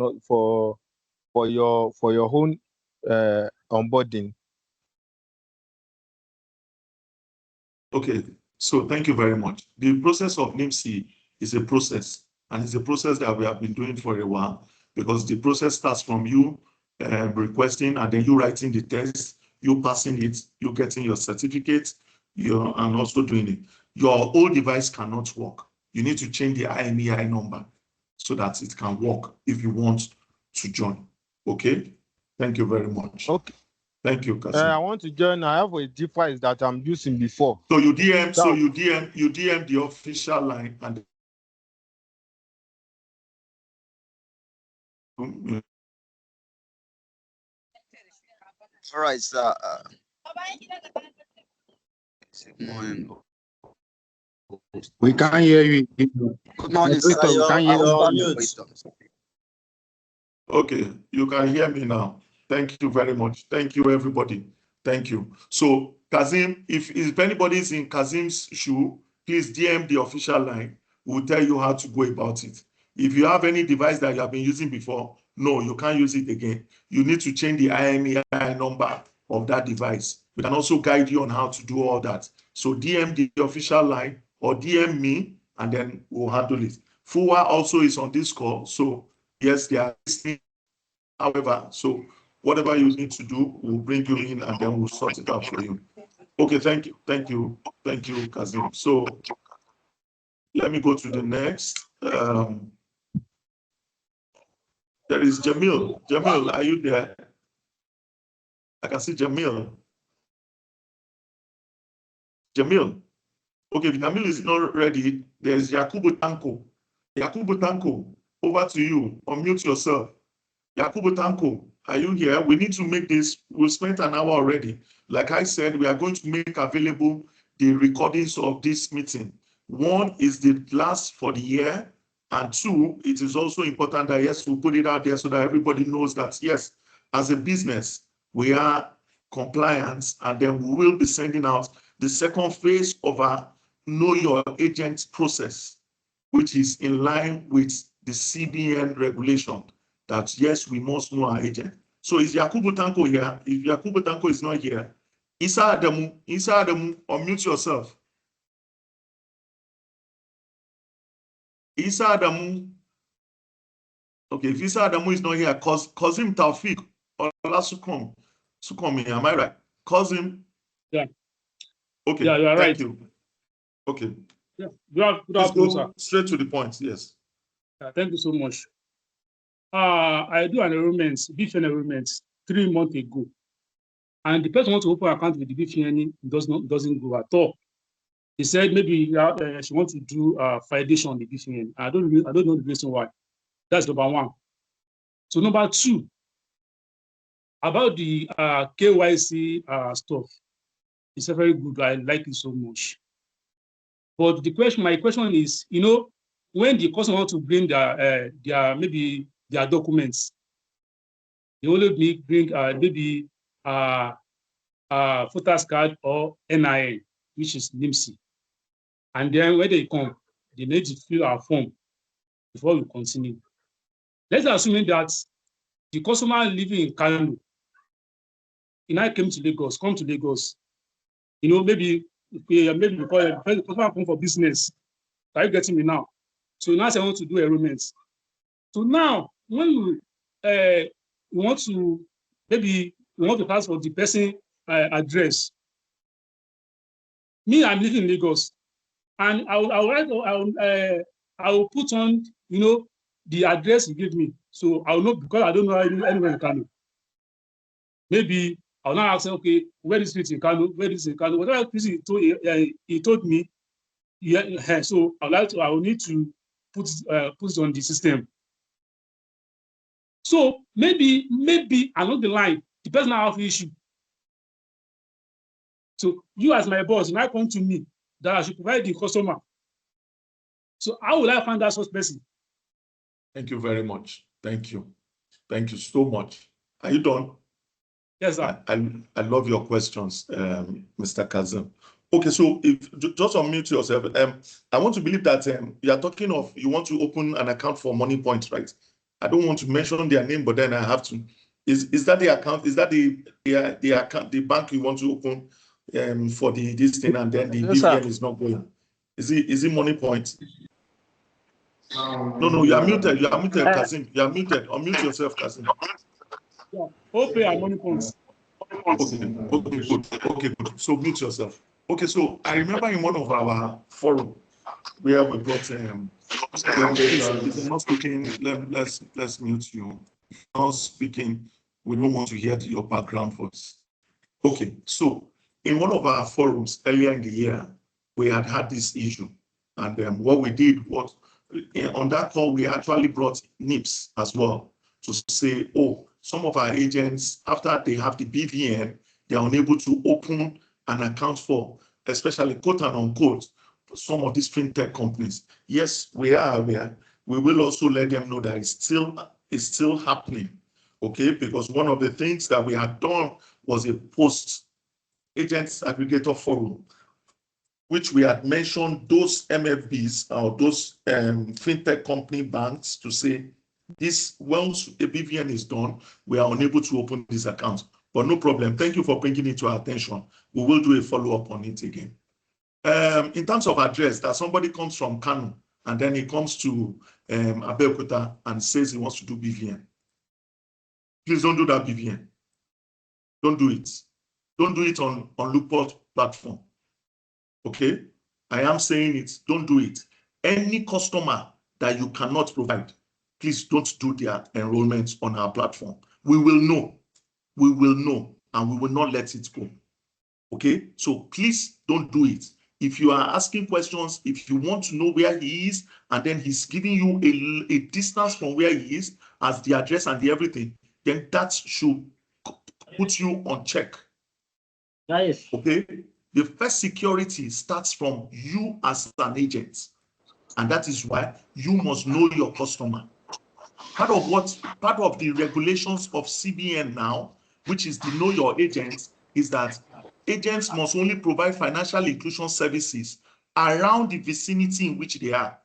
your own onboarding. Okay, so thank you very much. The process of NIMC is a process, and it's a process that we have been doing for a while, because the process starts from you requesting, and then you writing the test, you passing it, you getting your certificate, and also doing it. Your old device cannot work. You need to change the IMEI number so that it can work if you want to join. Okay? Thank you very much. Okay. Thank you, Kasim. I want to join. I have a device that I'm using before. So you DM the official line and All right, sir. We can't hear you. Good morning, sir. Moderator, we can't hear You're on you. mute. okay, you can hear me now. Thank you very much. Thank you, everybody. Thank you. So, Kazim, if anybody is in Kazim's shoe, please DM the official line. We'll tell you how to go about it. If you have any device that you have been using before, no, you can't use it again. You need to change the IMEI number of that device. We can also guide you on how to do all that. So DM the official line or DM me, and then we'll handle it. Fuwa also is on this call. So yes, they are listening. However, so whatever you need to do, we'll bring you in and then we'll sort it out for you. Okay, thank you, Kazim. So let me go to the next. There is Jamil. Jamil, are you there? I can see Jamil. Jamil. Okay, if Jamil is not ready, there's Yakubu Tanko. Yakubu Tanko, over to you. Unmute yourself. Yakubu Tanko, are you here? We need to make this. We've spent an hour already. Like I said, we are going to make available the recordings of this meeting. One is the last for the year. And two, it is also important that, yes, we put it out there so that everybody knows that, yes, as a business, we are compliant, and then we will be sending out the second phase of our Know Your Agent process, which is in line with the CBN regulation that, yes, we must know our agent. So is Yakubu Tanko here? If Yakubu Tanko is not here, Isa Adamu, unmute yourself. Isa Adamu. Okay, if Isa Adamu is not here, Kozim Taufik Ola Sukomi, am I right? Kozim? Yeah. Okay, yeah, you are thank right. you. Okay. Yeah, good Let's afternoon, go sir. straight to the point, yes. Thank you so much. I do an enrollment, BFN enrollment 3 months ago. And the person wants to open an account with the BFN doesn't go at all. He said maybe she wants to do validation on the BFN. I don't know the reason why. That's number one. So number two, about the KYC stuff, it's very good. I like it so much. But my question is, when the customer wants to bring their maybe their documents, they only bring maybe photos card or NIN, which is NIMSI. And then when they come, they need to fill our form before we continue. Let's assume that the customer living in Kano, come to Lagos, maybe because the customer come for business. Are you getting me now? So now I want to do enrollments. So now, when we want to pass for the person address. Me, I'm living in Lagos, and I will put on the address he gave me. So I will know, because I don't know anywhere in Kano. Maybe I'll now ask, okay, where is it in Kano? Where is it in Kano? Whatever he told me, yeah. So I will need to put it on the system. So maybe along the line, the person now have issue. So you as my boss, now come to me that I should provide the customer. So how will I find that such person? Thank you very much. Thank you. Thank you so much. Are you done? Yes, sir. I love your questions, Mr. Kazim. Okay, so if just unmute yourself. I want to believe that you are talking of, you want to open an account for Money Point, right? I don't want to mention their name, but then I have to. Is that the account? Is that the account, the bank you want to open for this thing, and then the BVN is not going? Is it Money Point? No, you are muted. You are muted, Kazim. You are muted. Unmute yourself, Kazim. Yeah. OPay and Money Points. Okay, good. So mute yourself. Okay, so I remember in one of our forum where we brought please, if you're not speaking, let's mute you. If you're not speaking, we don't want to hear your background voice. Okay, so in one of our forums earlier in the year, we had this issue, and what we did was on that call we actually brought NIPS as well to say, oh, some of our agents, after they have the BVN, they are unable to open an account for, especially quote and unquote, some of these fintech companies. Yes, we are aware. We will also let them know that it's still happening. Okay, because one of the things that we had done was a post agents aggregator forum, which we had mentioned those MFBs or those fintech company banks to say this, once a BVN is done, we are unable to open this account. But no problem. Thank you for bringing it to our attention. We will do a follow-up on it again. In terms of address, that somebody comes from Kano and then he comes to Abeokuta and says he wants to do BVN. Please don't do that BVN. Don't do it. Don't do it on Lukeport platform. Okay? I am saying it. Don't do it. Any customer that you cannot provide, please don't do their enrollments on our platform. We will know. We will know, and we will not let it go. Okay? So please don't do it. If you are asking questions, if you want to know where he is, and then he's giving you a distance from where he is as the address and the everything, then that should put you on check. Yes. Okay? The first security starts from you as an agent. And that is why you must know your customer. Part of the regulations of CBN now, which is to know your agents, is that agents must only provide financial inclusion services around the vicinity in which they are.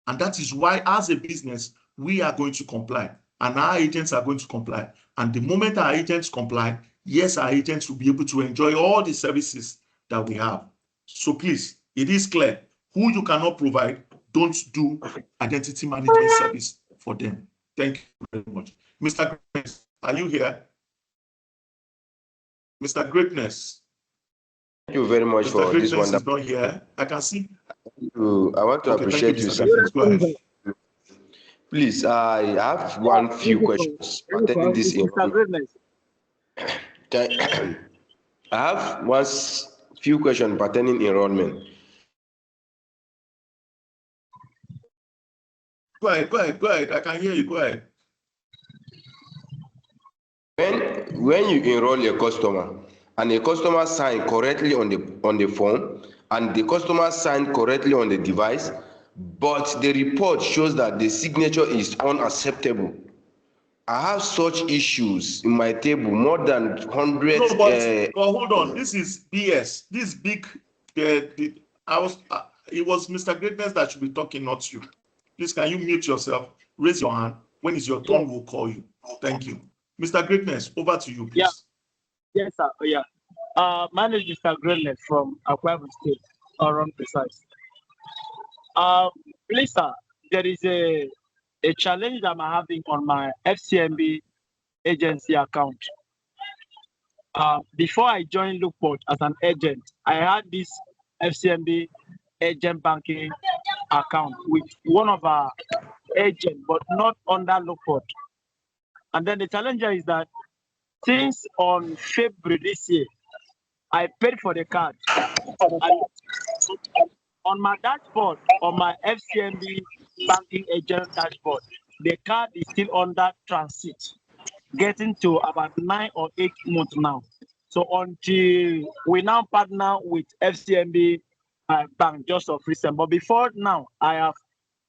And that is why, as a business, we are going to comply, and our agents are going to comply. And the moment our agents comply, yes, our agents will be able to enjoy all the services that we have. So please, it is clear. Who you cannot provide, don't do identity management service for them. Thank you very much. Mr. Greatness, are you here? Mr. Greatness. Thank you very much Mr. for Greatness this wonderful. is not here. I can see. I want to appreciate you, sir. Go ahead. Please, I have one few questions pertaining this enrollment. I have few questions pertaining enrollment. Go ahead. I can hear you. Go ahead. When you enroll a customer and a customer sign correctly on the form and the customer signed correctly on the device, but the report shows that the signature is unacceptable. I have such issues in my table, more than 100. No, but hold on. This is BS. This big. It was Mr. Greatness that should be talking, not you. Please, can you mute yourself? Raise your hand. When it's your turn, we'll call you. Thank you. Mr. Greatness, over to you, please. Yeah. Yes, sir. Yeah. My name is Mr. Greatness from Akwa Ibom State, Oron precise. Please, sir, there is a challenge that I'm having on my FCMB agency account. Before I joined Lukeport as an agent, I had this FCMB agent banking account with one of our agents, but not under Lukeport. And then the challenge is that since on February this year, I paid for the card. And on my dashboard, on my FCMB banking agent dashboard, the card is still under transit, getting to about 9 or 8 months now. So until we now partner with FCMB bank just of recent, but before now, I have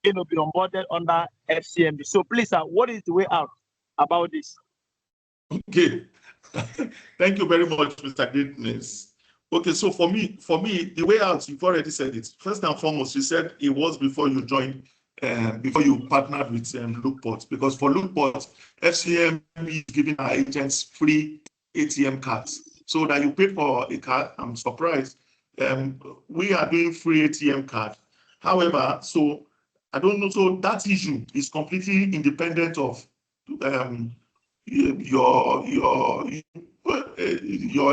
been onboarded under FCMB. So please, sir, what is the way out about this? Okay. Thank you very much, Mr. Greatness. Okay, so for me, the way out, you've already said it. First and foremost, you said it was before you joined, before you partnered with Lukeport, because for Lukeport, FCM is giving our agents free ATM cards. So that you pay for a card, I'm surprised. We are doing free ATM card. However, so I don't know, so that issue is completely independent of your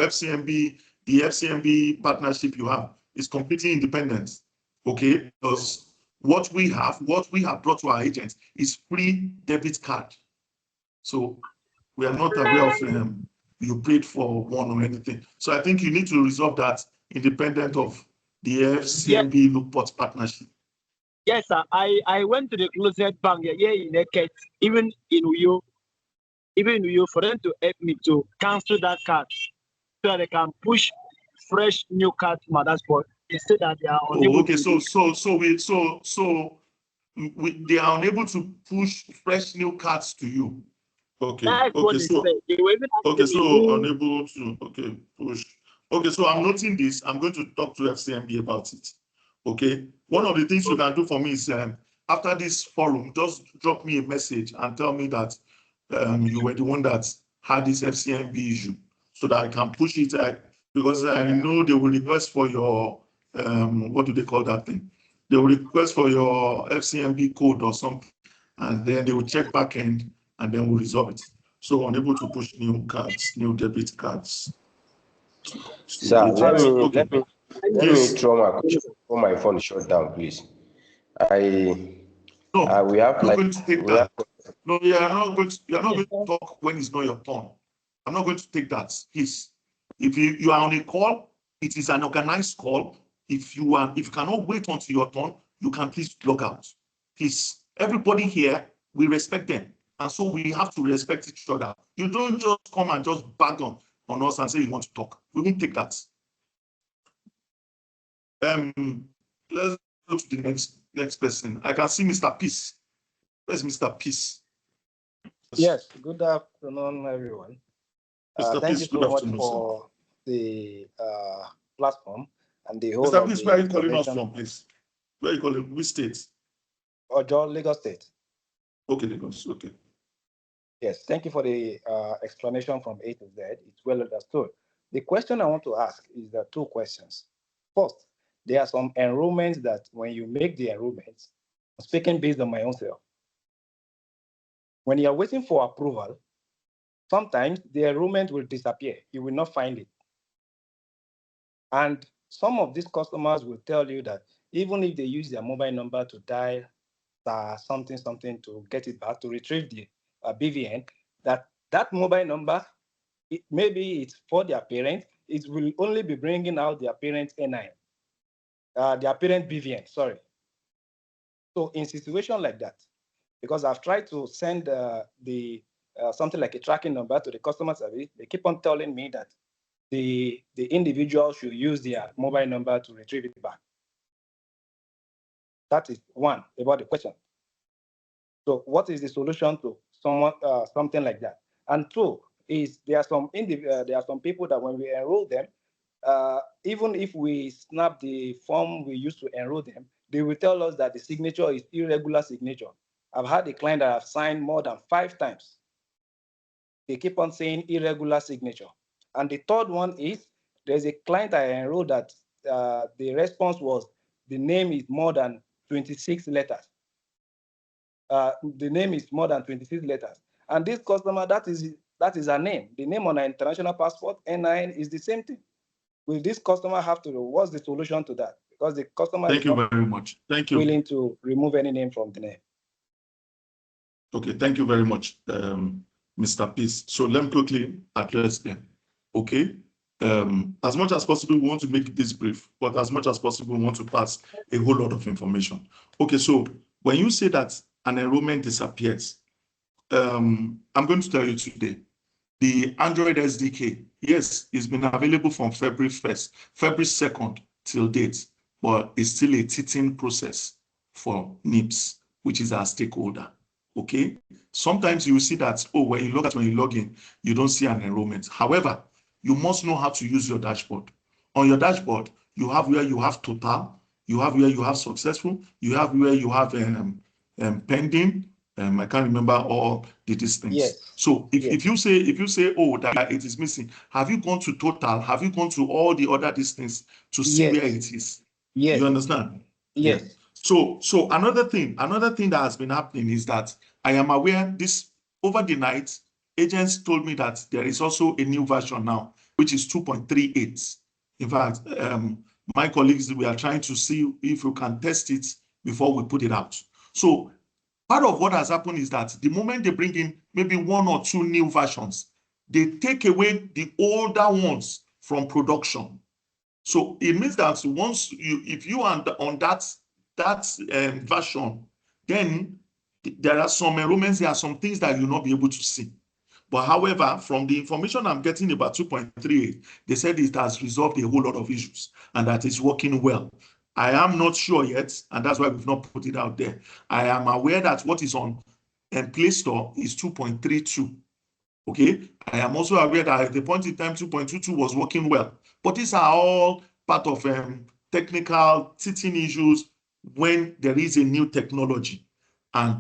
FCMB the FCMB partnership you have is completely independent. Okay, because what we have brought to our agents is free debit card. So we are not aware of you paid for one or anything. So I think you need to resolve that independent of the FCMB Lukeport partnership. Yes, sir. I went to the closest bank here in Eket, even in Uyo, for them to help me to cancel that card so that they can push fresh new card to my dashboard instead that they are unable okay. to. They are unable to push fresh new cards to you. Okay. That's what they So said. They were even okay. asking me So who- unable to push. Okay. So I'm noting this. I'm going to talk to FCMB about it. Okay. One of the things you can do for me is after this forum, just drop me a message and tell me that you were the one that had this FCMB issue, so that I can push it. Because I know they will request for your what do they call that thing? They will request for your FCMB code or something, and then they will check back end and then we'll resolve it. So unable to push new cards, new debit cards. Sir, let Okay. me throw my question before my phone shut down, please. No, we have I'm like not going to take that. No, you are not going to talk when it's not your turn. I'm not going to take that. Please. If you are on a call, it is an organized call. If you cannot wait until your turn, you can please log out. Please. Everybody here, we respect them. And so we have to respect each other. You don't just come and just bag on us and say you want to talk. We won't take that. Let's go to the next person. I can see Mr. Peace. Where's Mr. Peace? Yes, good afternoon, everyone. Thank you so much for the platform and the whole Mr. of Peace, the where are you calling us from, please? Where are you calling? Which state? Ojo, Lagos State. Okay, Lagos. Okay. Yes, thank you for the explanation from A to Z. It's well understood. The question I want to ask is there are two questions. First, there are some enrollments that when you make the enrollments, I'm speaking based on my own self. When you're waiting for approval, sometimes the enrollment will disappear. You will not find it. And some of these customers will tell you that even if they use their mobile number to dial something to get it back, to retrieve the BVN, that mobile number, maybe it's for their parents, it will only be bringing out their parents' NIN, their parent BVN, sorry. So in situation like that, because I've tried to send something like a tracking number to the customer service, they keep on telling me that the individual should use their mobile number to retrieve it back. That is one about the question. So what is the solution to something like that? And two is there are some people that when we enroll them, even if we snap the form we used to enroll them, they will tell us that the signature is irregular signature. I've had a client that I've signed more than 5 times. They keep on saying irregular signature. And the third one is there's a client I enrolled that the response was the name is more than 26 letters. The name is more than 26 letters. And this customer, that is her name. The name on her international passport, NIN, is the same thing. Will this customer have to, what's the solution to that? Because the customer is not very much. Thank you. Willing to remove any name from the name. Okay, thank you very much, Mr. Peace. So let me quickly address them. Okay. As much as possible, we want to make this brief, but as much as possible, we want to pass a whole lot of information. Okay, so when you say that an enrollment disappears, I'm going to tell you today, the Android SDK, yes, it's been available from February 1st, February 2nd till date, but it's still a teething process for NIPS, which is our stakeholder. Okay, sometimes you will see that, when you log in, you don't see an enrollment. However, you must know how to use your dashboard. On your dashboard, you have where you have total, you have where you have successful, you have where you have pending. I can't remember all these things. Yes. So if you say that it is missing, have you gone to total? Have you gone to all the other things to see where it is? Yes. You understand? Yes. Yeah. So another thing that has been happening is that I am aware this over the night, agents told me that there is also a new version now, which is 2.38. In fact, my colleagues, we are trying to see if we can test it before we put it out. So part of what has happened is that the moment they bring in maybe 1 or 2 new versions, they take away the older ones from production. So it means that once if you are on that version, then there are some enrollments, there are some things that you'll not be able to see. But however, from the information I'm getting about 2.38, they said it has resolved a whole lot of issues and that it's working well. I am not sure yet, and that's why we've not put it out there. I am aware that what is on Play Store is 2.32. Okay, I am also aware that at the point in time 2.22 was working well. But these are all part of technical teaching issues when there is a new technology. And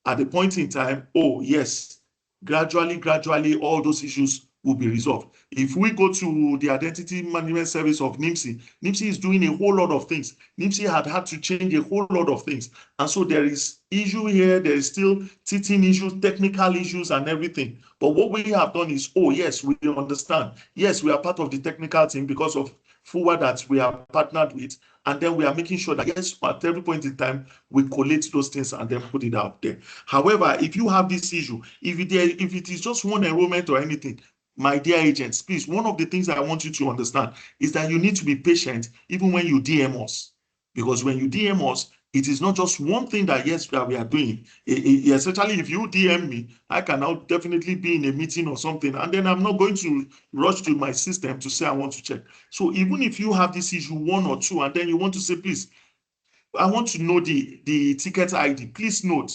at the point in time, oh yes, gradually, all those issues will be resolved. If we go to the Identity Management Service of NIMSI, NIMSI is doing a whole lot of things. NIMSI had to change a whole lot of things. And so there is issue here, there is still teaching issues, technical issues and everything. But what we have done is, oh yes, we understand. Yes, we are part of the technical team because of FUWA that we are partnered with. And then we are making sure that, yes, at every point in time, we collate those things and then put it out there. However, if you have this issue, if it is just one enrollment or anything, my dear agents, please, one of the things I want you to understand is that you need to be patient even when you DM us. Because when you DM us, it is not just one thing that, yes, that we are doing. Especially if you DM me, I can now definitely be in a meeting or something, and then I'm not going to rush to my system to say I want to check. So even if you have this issue 1 or 2, and then you want to say, please, I want to know the ticket ID, please note,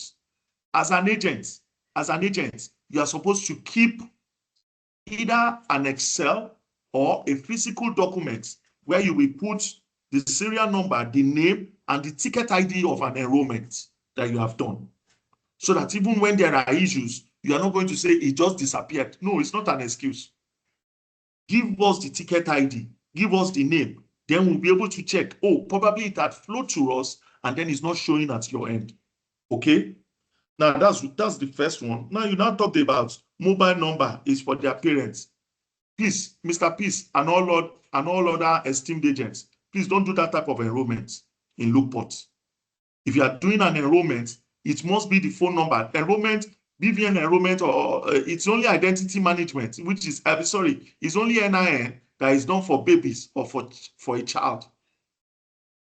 as an agent, you are supposed to keep either an Excel or a physical document where you will put the serial number, the name, and the ticket ID of an enrollment that you have done. So that even when there are issues, you are not going to say it just disappeared. No, it's not an excuse. Give us the ticket ID, give us the name, then we'll be able to check. Oh, probably it had flowed to us and then it's not showing at your end. Okay? Now that's the first one. Now you now talked about mobile number is for their parents. Please, Mr. Peace and all other esteemed agents, please don't do that type of enrollment in Lukeport. If you are doing an enrollment, it must be the phone number. Enrollment, BVN enrollment, or it's only identity management, which is, it's only NIN that is done for babies or for a child.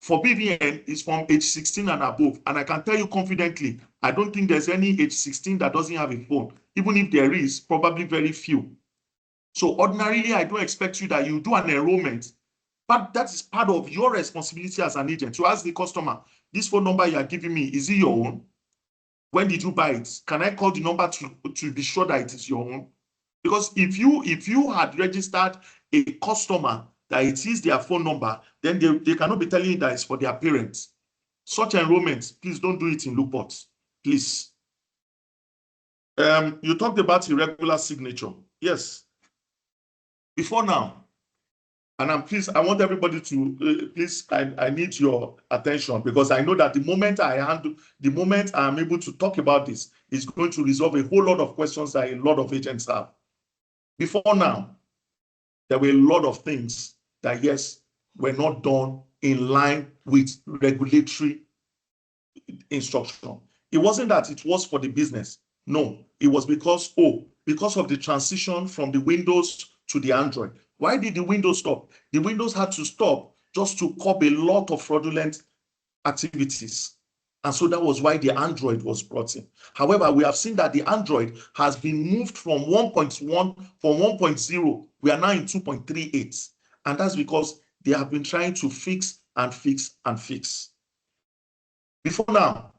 For BVN, it's from age 16 and above. And I can tell you confidently, I don't think there's any age 16 that doesn't have a phone. Even if there is, probably very few. So ordinarily, I don't expect you that you do an enrollment, but that is part of your responsibility as an agent to ask the customer, this phone number you are giving me, is it your own? When did you buy it? Can I call the number to be sure that it is your own? Because if you had registered a customer that it is their phone number, then they cannot be telling you that it's for their parents. Such enrollments, please don't do it in Lukeport, please. You talked about irregular signature. Yes. Before now, and I want everybody to please, I need your attention, because I know that the moment I am able to talk about this, is going to resolve a whole lot of questions that a lot of agents have. Before now, there were a lot of things that, yes, were not done in line with regulatory instruction. It wasn't that it was for the business. No, it was because of the transition from the Windows to the Android. Why did the Windows stop? The Windows had to stop just to curb a lot of fraudulent activities. And so that was why the Android was brought in. However, we have seen that the Android has been moved from 1.1, from 1.0. We are now in 2.38. And that's because they have been trying to fix and fix and fix. Before now,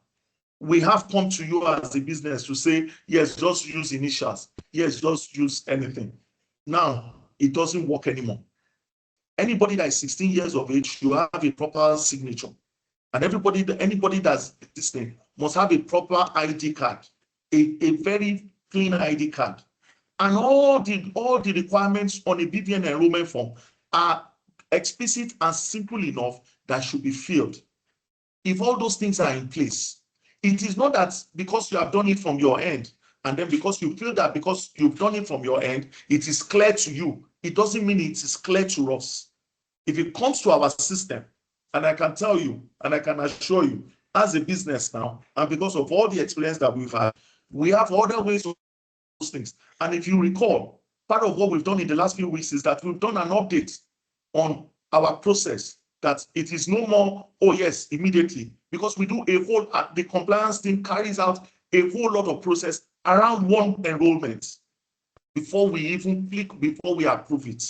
we have come to you as a business to say, yes, just use initials. Yes, just use anything. Now, it doesn't work anymore. Anybody that is 16 years of age should have a proper signature. And anybody that's this thing must have a proper ID card, a very clean ID card. And all the requirements on a BVN enrollment form are explicit and simple enough that should be filled. If all those things are in place, it is not that because you have done it from your end, and then because you feel that because you've done it from your end, it is clear to you. It doesn't mean it is clear to us. If it comes to our system, and I can tell you, and I can assure you, as a business now, and because of all the experience that we've had, we have other ways of those things. And if you recall, part of what we've done in the last few weeks is that we've done an update on our process, that it is no more, oh yes, immediately, because we do a whole, the compliance team carries out a whole lot of process around one enrollment before we even click, before we approve it.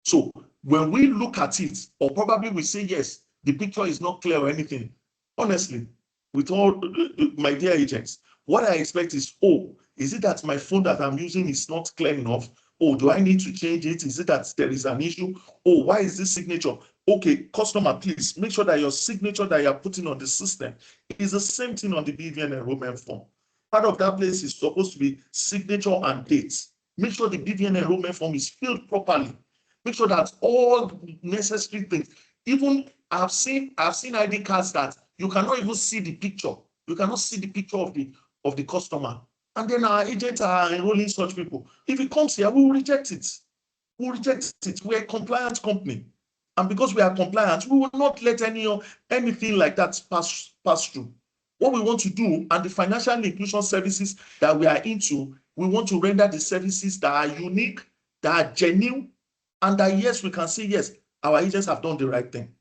So when we look at it, or probably we say, yes, the picture is not clear or anything, honestly, with all my dear agents, what I expect is, oh, is it that my phone that I'm using is not clear enough? Oh, do I need to change it? Is it that there is an issue? Oh, why is this signature? Okay, customer, please make sure that your signature that you're putting on the system is the same thing on the BVN enrollment form. Part of that place is supposed to be signature and dates. Make sure the BVN enrollment form is filled properly. Make sure that all necessary things, even I've seen ID cards that you cannot even see the picture. You cannot see the picture of the customer. And then our agents are enrolling such people. If it comes here, we will reject it. We will reject it. We're a compliant company. And because we are compliant, we will not let anything like that pass through. What we want to do, and the financial inclusion services that we are into, we want to render the services that are unique, that are genuine, and that, yes, we can say, yes, our agents have done the right thing.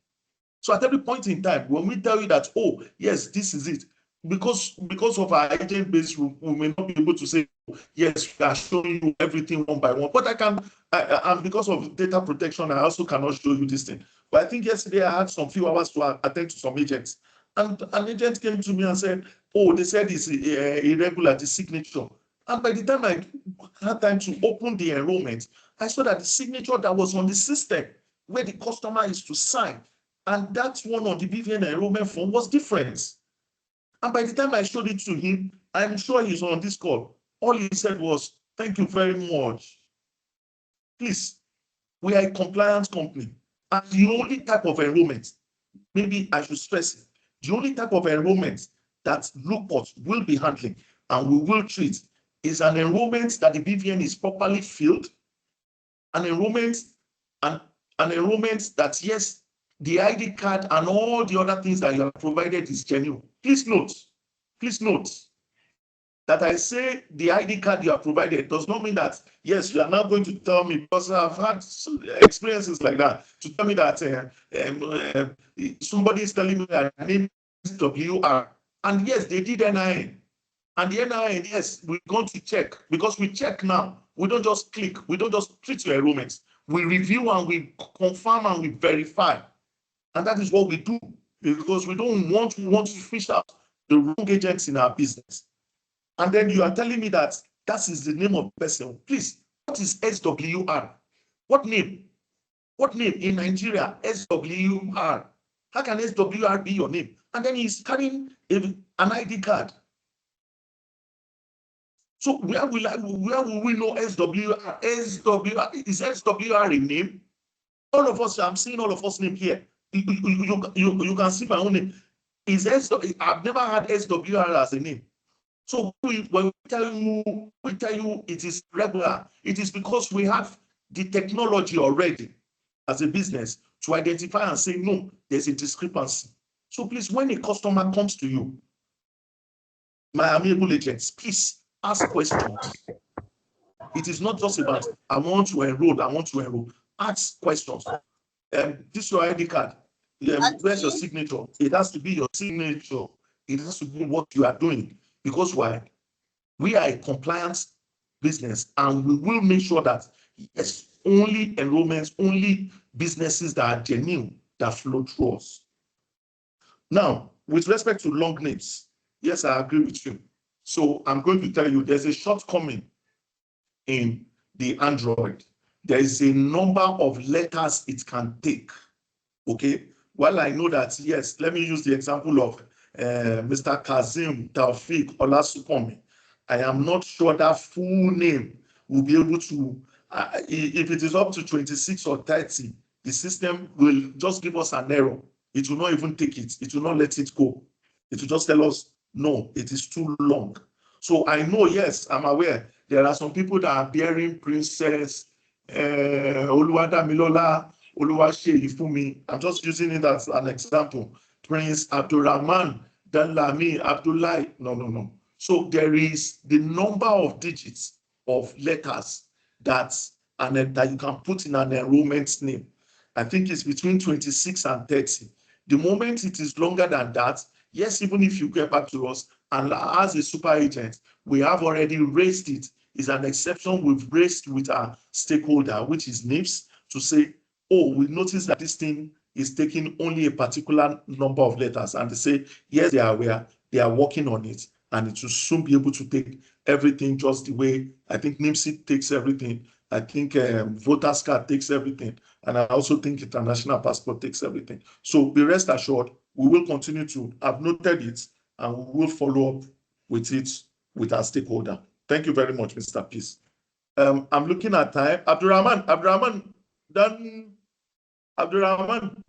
So at every point in time, when we tell you that, oh, yes, this is it, because of our agent base, we may not be able to say, yes, we are showing you everything one by one. But I can, and because of data protection, I also cannot show you this thing. But I think yesterday I had some few hours to attend to some agents. And an agent came to me and said, oh, they said it's irregular, the signature. And by the time I had time to open the enrollment, I saw that the signature that was on the system where the customer is to sign, and that one on the BVN enrollment form was different. And by the time I showed it to him, I'm sure he's on this call. All he said was, thank you very much. Please, we are a compliance company. And the only type of enrollment, maybe I should stress it, the only type of enrollment that Lukeport will be handling and we will treat is an enrollment that the BVN is properly filled, an enrollment that, yes, the ID card and all the other things that you have provided is genuine. Please note that I say the ID card you have provided does not mean that, yes, you are now going to tell me, because I've had experiences like that, to tell me that somebody is telling me that I name is WR, and yes, they did NIN. And the NIN, yes, we're going to check, because we check now. We don't just click, we don't just treat your enrollments. We review and we confirm and we verify. And that is what we do, because we don't want to fish out the wrong agents in our business. And then you are telling me that that is the name of the person. Please, what is SWR? What name? What name in Nigeria? SWR. How can SWR be your name? And then he's carrying an ID card. So where will we know SWR? SWR, is SWR a name? All of us, I'm seeing all of us name here. You can see my own name. I've never had SWR as a name. So when we tell you it is regular, it is because we have the technology already as a business to identify and say, no, there's a discrepancy. So please, when a customer comes to you, my amiable agents, please ask questions. It is not just about, I want to enroll. Ask questions. This is your ID card. Where's your signature? It has to be your signature. It has to be what you are doing. Because why? We are a compliant business, and we will make sure that, yes, only enrollments, only businesses that are genuine that flow through us. Now, with respect to long names, yes, I agree with you. So I'm going to tell you there's a shortcoming in the Android. There is a number of letters it can take. Okay. Well, I know that, yes, let me use the example of Mr. Kazim Taufik Olasupomi. I am not sure that full name will be able to, if it is up to 26 or 30, the system will just give us an error. It will not even take it. It will not let it go. It will just tell us, no, it is too long. So I know, yes, I'm aware, there are some people that are bearing Princess Oluwadamilola Oluwaseyi Fumi. I'm just using it as an example. Prince Abdulrahman, Danlami, Abdullahi. No. So there is the number of digits of letters that you can put in an enrollment name. I think it's between 26 and 30. The moment it is longer than that, yes, even if you get back to us, and as a super agent, we have already raised it. It's an exception we've raised with our stakeholder, which is NIPS, to say, oh, we noticed that this thing is taking only a particular number of letters. And they say, yes, they are aware, they are working on it, and it will soon be able to take everything just the way I think NIMSI takes everything. I think voters card takes everything. And I also think international passport takes everything. So be rest assured, we will continue to have noted it and we will follow up with it with our stakeholder. Thank you very much, Mr. Peace. I'm looking at time. Abdurrahman, then Abdurrahman,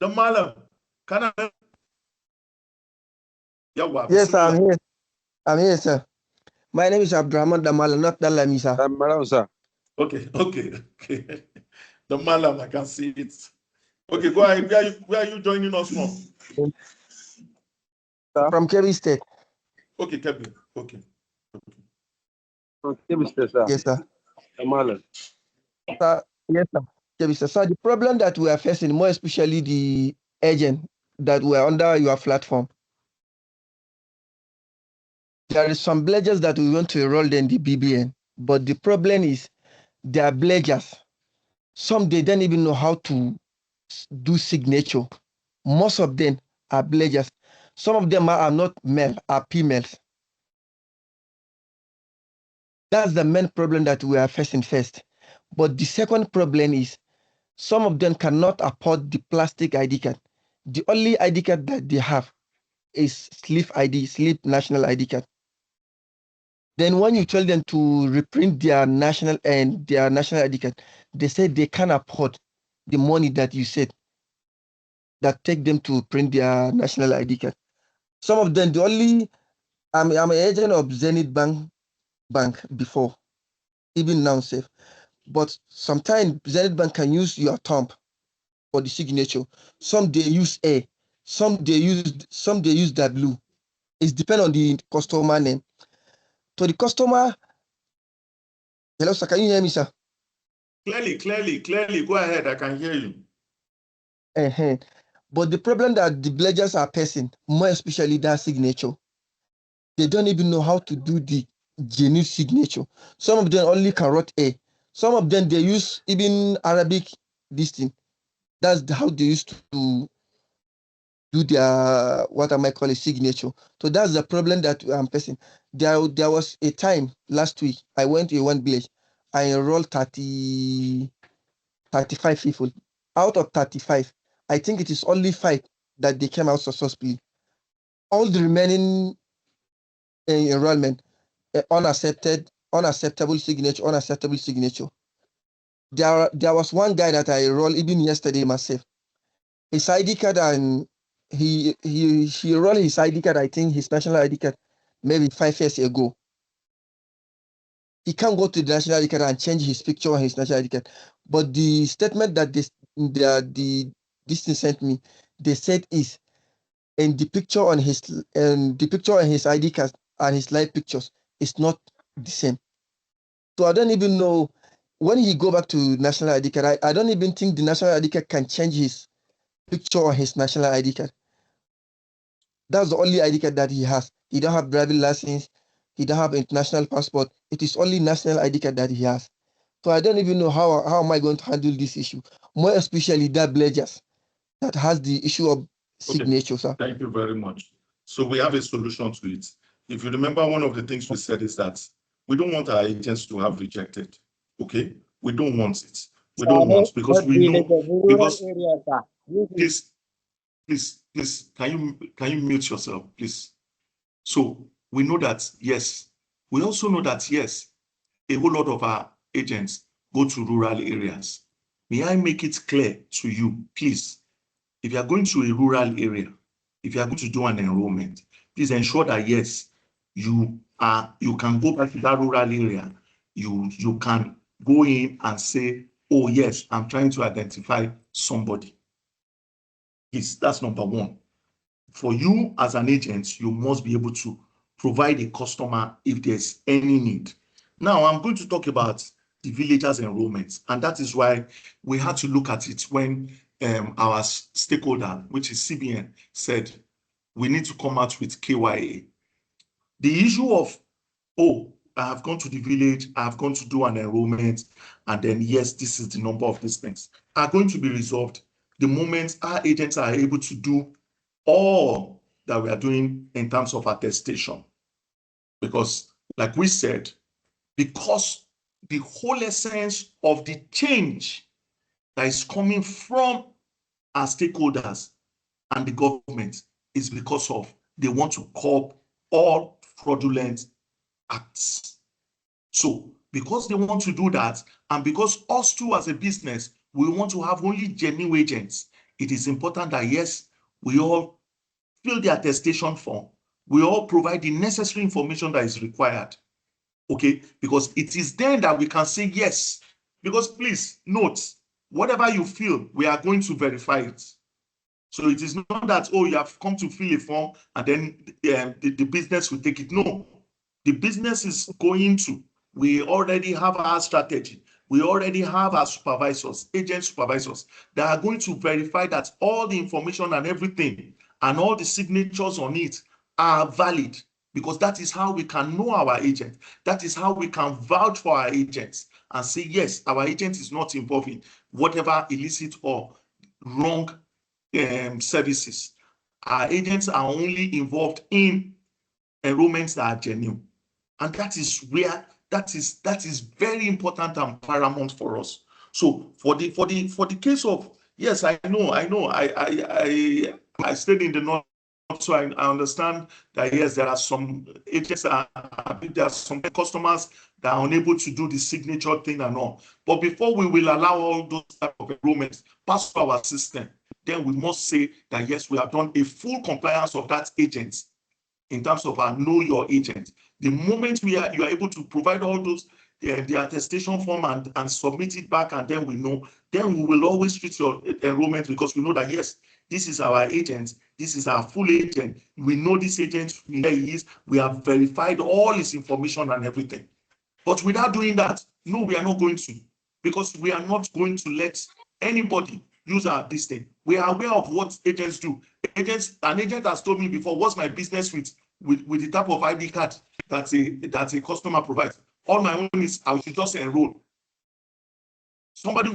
the Malam. Can I? Yes, sir, I'm here. I'm here, sir. My name is Abdurrahman Damal, not Dalami, sir. Madam, sir. Okay. The Malam, I can see it. Okay, go ahead. Where are you joining us from? From Kebbi State. Okay, Kebbi. Okay. From Kebbi State, sir. Yes, sir. The Malam. Yes, sir. Kebbi State. So the problem that we are facing, more especially the agent that were under your platform, there is some pledges that we want to enroll in the BBN, but the problem is they are pledges. Some they don't even know how to do signature. Most of them are pledges. Some of them are not male, are females. That's the main problem that we are facing first. But the second problem is some of them cannot afford the plastic ID card. The only ID card that they have is sleep national ID card. Then when you tell them to reprint their national ID card, they say they can't afford the money that you said that take them to print their national ID card. Some of them, I'm an agent of Zenith Bank before, even now safe. But sometimes Zenith Bank can use your thumb for the signature. Some they use A, some they use W. It depends on the customer name. So the customer, hello sir, can you hear me, sir? Clearly. Go ahead, I can hear you. But the problem that the pledgers are facing, more especially that signature, they don't even know how to do the genuine signature. Some of them only can write A. Some of them they use even Arabic this thing. That's how they used to do their what I might call a signature. So that's the problem that I'm facing. There was a time last week I went to one village. I enrolled 35 people. Out of 35, I think it is only 5 that they came out successfully. All the remaining enrollment unacceptable signature. There was one guy that I enrolled even yesterday myself. His ID card and he enrolled his ID card, I think his national ID card, maybe 5 years ago. He can't go to the national ID card and change his picture on his national ID card. But the statement that this thing sent me, they said is and the picture on his ID card and his live pictures is not the same. So I don't even know when he go back to national ID card. I don't even think the national ID card can change his picture on his national ID card. That's the only ID card that he has. He don't have driving license. He don't have international passport. It is only national ID card that he has. So I don't even know how am I going to handle this issue. More especially that pledgers that has the issue of signature, sir. Thank you very much. So we have a solution to it. If you remember, one of the things we said is that we don't want our agents to have rejected. Okay? We don't want it. We don't want because we know because please, can you mute yourself, please? So we know that yes. We also know that yes, a whole lot of our agents go to rural areas. May I make it clear to you, please? If you are going to a rural area, if you are going to do an enrollment, please ensure that yes, you can go back to that rural area. You can go in and say, oh yes, I'm trying to identify somebody. Yes, that's number one. For you as an agent, you must be able to provide a customer if there's any need. Now, I'm going to talk about the villagers enrollment, and that is why we had to look at it when our stakeholder, which is CBN, said we need to come out with KYA. The issue of, oh, I have gone to the village, I have gone to do an enrollment, and then yes, this is the number of these things, are going to be resolved the moment our agents are able to do all that we are doing in terms of attestation. Because, like we said, because the whole essence of the change that is coming from our stakeholders and the government is because of they want to curb all fraudulent acts. So, because they want to do that, and because us too as a business, we want to have only genuine agents, it is important that yes, we all fill the attestation form. We all provide the necessary information that is required. Okay, because it is then that we can say yes. Because please note, whatever you feel, we are going to verify it. So it is not that, oh, you have come to fill a form and then the business will take it. No, the business is going to. We already have our strategy. We already have our supervisors, agent supervisors, that are going to verify that all the information and everything and all the signatures on it are valid, because that is how we can know our agent. That is how we can vouch for our agents and say, yes, our agent is not involved in whatever illicit or wrong services. Our agents are only involved in enrollments that are genuine. And that is where that is very important and paramount for us. So for the case of, yes, I know I stayed in the north, so I understand that yes, there are some agents there are some customers that are unable to do the signature thing and all. But before we will allow all those type of enrollments pass through our system, then we must say that yes, we have done a full compliance of that agent in terms of our know your agent. The moment you are able to provide all those the attestation form and submit it back, and then we know, then we will always treat your enrollment, because we know that yes, this is our agent, this is our full agent. We know this agent, where he is, we have verified all his information and everything. But without doing that, no, we are not going to, because we are not going to let anybody use our this thing. We are aware of what agents do. An agent has told me before, what's my business with the type of ID card that a customer provides. All my own is I should just enroll. Somebody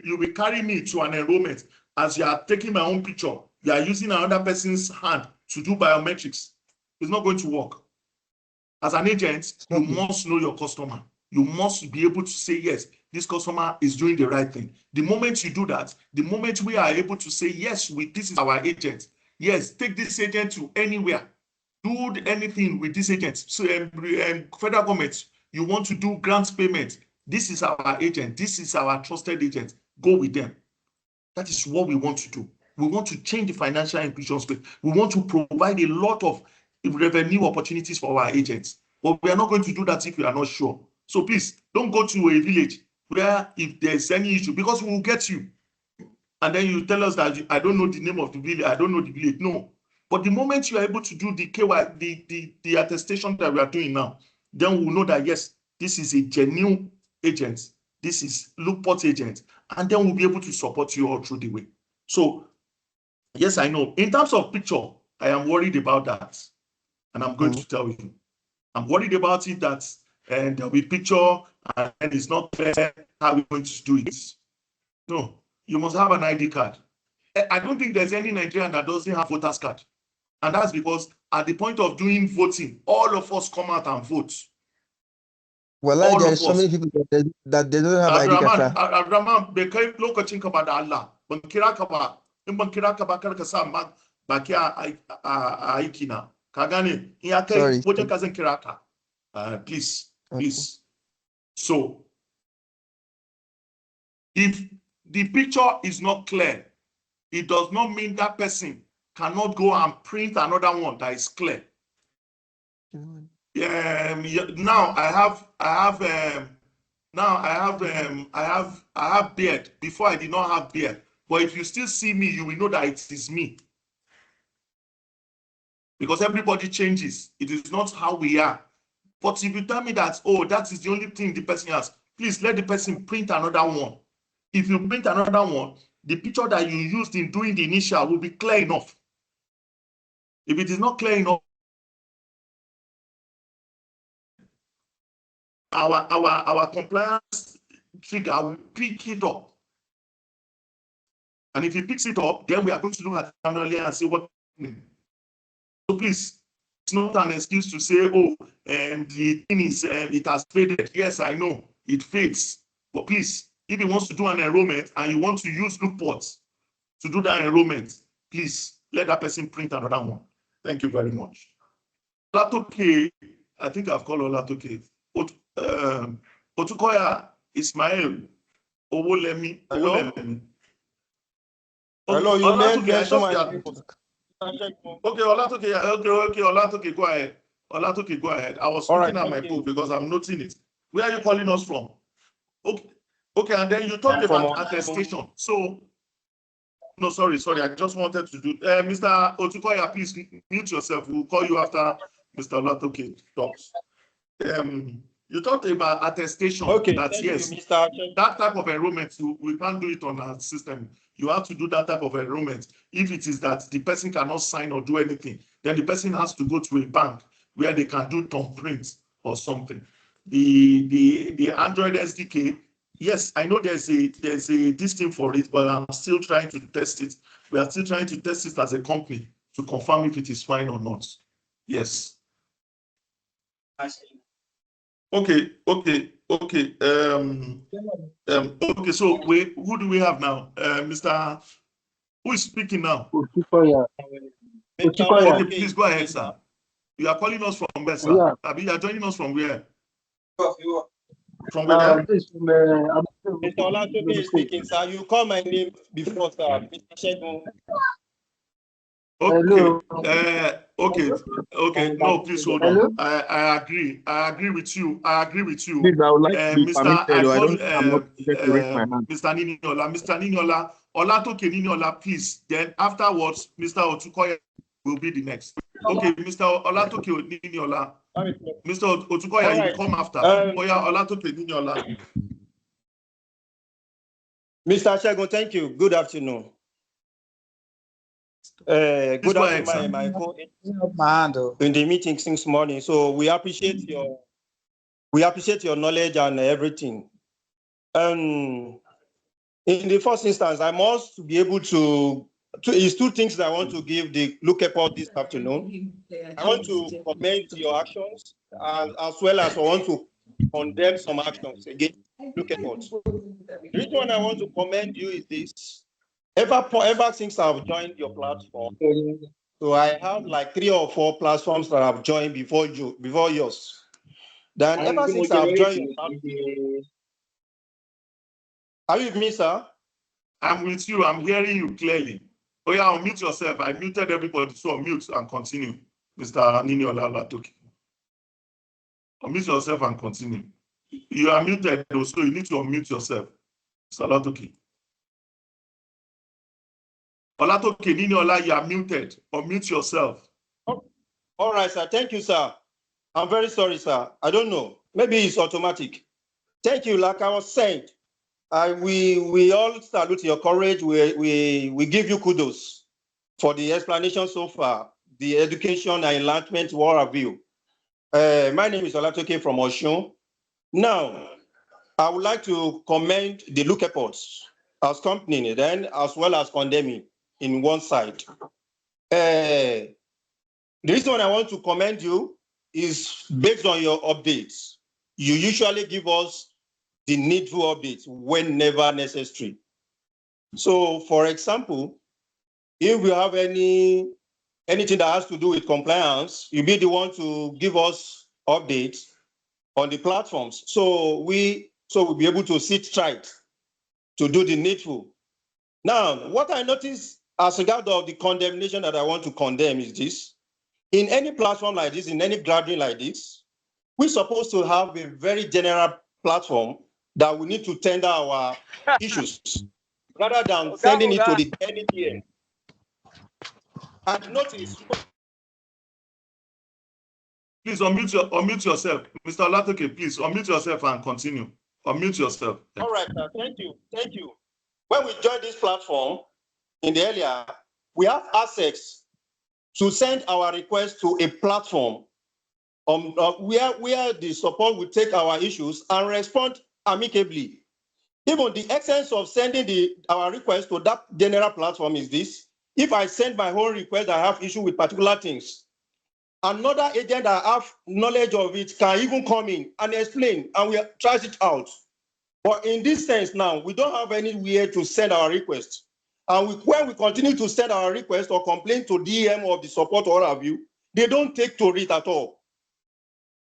you will carry me to an enrollment as you are taking my own picture. You are using another person's hand to do biometrics. It's not going to work. As an agent, you must know your customer. You must be able to say, yes, this customer is doing the right thing. The moment you do that, the moment we are able to say, yes, this is our agent. Yes, take this agent to anywhere. Do anything with this agent. So federal government, you want to do grant payment. This is our agent. This is our trusted agent. Go with them. That is what we want to do. We want to change the financial inclusion space. We want to provide a lot of revenue opportunities for our agents. But we are not going to do that if we are not sure. So please, don't go to a village where if there's any issue, because we will get you. And then you tell us that I don't know the name of the village, I don't know the village. No. But the moment you are able to do the KY, the attestation that we are doing now, then we will know that yes, this is a genuine agent. This is Lukeport agent. And then we'll be able to support you all through the way. So, yes, I know. In terms of picture, I am worried about that. And I'm going to tell you. I'm worried about it that there'll be picture and it's not clear how we're going to do it. No, you must have an ID card. I don't think there's any Nigerian that doesn't have voter's card. And that's because at the point of doing voting, all of us come out and vote. Well, there are so many people that they don't have ID card. Abraman, bekai lokacin ka ba da Allah, ban kira ka ba, in ban kira ka ba kar ka sa ma baki a aiki na. Ka gane, in ya kai wajen ka zan kira ka. Please. So, if the picture is not clear, it does not mean that person cannot go and print another one that is clear. Now I have Now I have beard. Before I did not have beard. But if you still see me, you will know that it is me. Because everybody changes. It is not how we are. But if you tell me that, oh, that is the only thing the person has, please let the person print another one. If you print another one, the picture that you used in doing the initial will be clear enough. If it is not clear enough, our compliance trigger will pick it up. And if he picks it up, then we are going to look at it manually and see what. So please, it's not an excuse to say, oh, the thing is, it has faded. Yes, I know, it fades. But please, if he wants to do an enrollment and you want to use Lukeport to do that enrollment, please let that person print another one. Thank you very much. Olatoke, I think I've called Olatoke. Otukoya Ismail Owolemi. Hello? Owolemi. Hello, you Olatoke, mention my okay, Olatoke, go ahead. Olatoke, go ahead. I was looking at my book because I'm noting it. Where are you calling us from? Okay, and then you talked about attestation. So, no, sorry, I just wanted to do. Mr. Otukoya, please mute yourself. We'll call you after Mr. Olatoke talks. You talked about attestation. Okay, that thank yes, you, Mr. that type of enrollment, we can't do it on our system. You have to do that type of enrollment. If it is that the person cannot sign or do anything, then the person has to go to a bank where they can do thumbprints or something. The Android SDK, yes, I know there's a this thing for it, but I'm still trying to test it. We are still trying to test it as a company to confirm if it is fine or not. Yes. Okay. Okay. So who do we have now? Mr. Who is speaking now? Okay, please go ahead, sir. You are calling us from where, sir? Yeah. Abi, you are joining us from where? From where? Mr. Olatoke is speaking, sir. You call my name before, sir. Mr. Shegun. Okay. No, please hold on. I agree with you. Please, I would like to be permitted. I'm not permitted to raise my hand. Mr. Niniola, Olatoke Niniola, please. Then afterwards, Mr. Otukoya will be the next. Okay, Mr. Olatoke Niniola. Mr. Otukoya, you come after. Olatoke Niniola. Mr. Shegun, thank you. Good afternoon. Good afternoon, my in the meeting since morning. So we appreciate your knowledge and everything. In the first instance, I must be able to it's two things that I want to give the Lukeport this afternoon. I want to commend your actions as well as I want to condemn some actions against Lukeport. The reason why I want to commend you is this. Ever since I've joined your platform, so I have like 3 or 4 platforms that I've joined before yours. Then ever since I've joined your platform, are you with me, sir? I'm with you. I'm hearing you clearly. Oh yeah, unmute yourself. I muted everybody, so unmute and continue. Mr. Niniola Olatoke. Unmute yourself and continue. You are muted, so you need to unmute yourself. Mr. Olatoke. Olatoke Niniola, you are muted. Unmute yourself. All right, sir. Thank you, sir. I'm very sorry, sir. I don't know. Maybe it's automatic. Thank you. Like I was saying, we all salute your courage. We give you kudos for the explanation so far, the education and enlightenment, what have you. My name is Olatoke from Oshun. Now, I would like to commend the Lukeport as company, then as well as condemning in one side. The reason I want to commend you is based on your updates. You usually give us the needful updates whenever necessary. So, for example, if we have anything that has to do with compliance, you'll be the one to give us updates on the platforms. So we'll be able to sit tight to do the needful. Now, what I noticed as regard of the condemnation that I want to condemn is this. In any platform like this, in any gathering like this, we're supposed to have a very general platform that we need to tender our issues rather than sending it to the NEPN. And notice. Please unmute yourself. Mr. Olatoke, please unmute yourself and continue. Unmute yourself. All right, thank you. Thank you. When we joined this platform in the earlier, we have access to send our request to a platform where the support will take our issues and respond amicably. Even the essence of sending our request to that general platform is this. If I send my whole request, I have issue with particular things. Another agent that have knowledge of it can even come in and explain, and we trash it out. But in this sense now, we don't have anywhere to send our request. And when we continue to send our request or complain to DM or the support or have you, they don't take to it at all.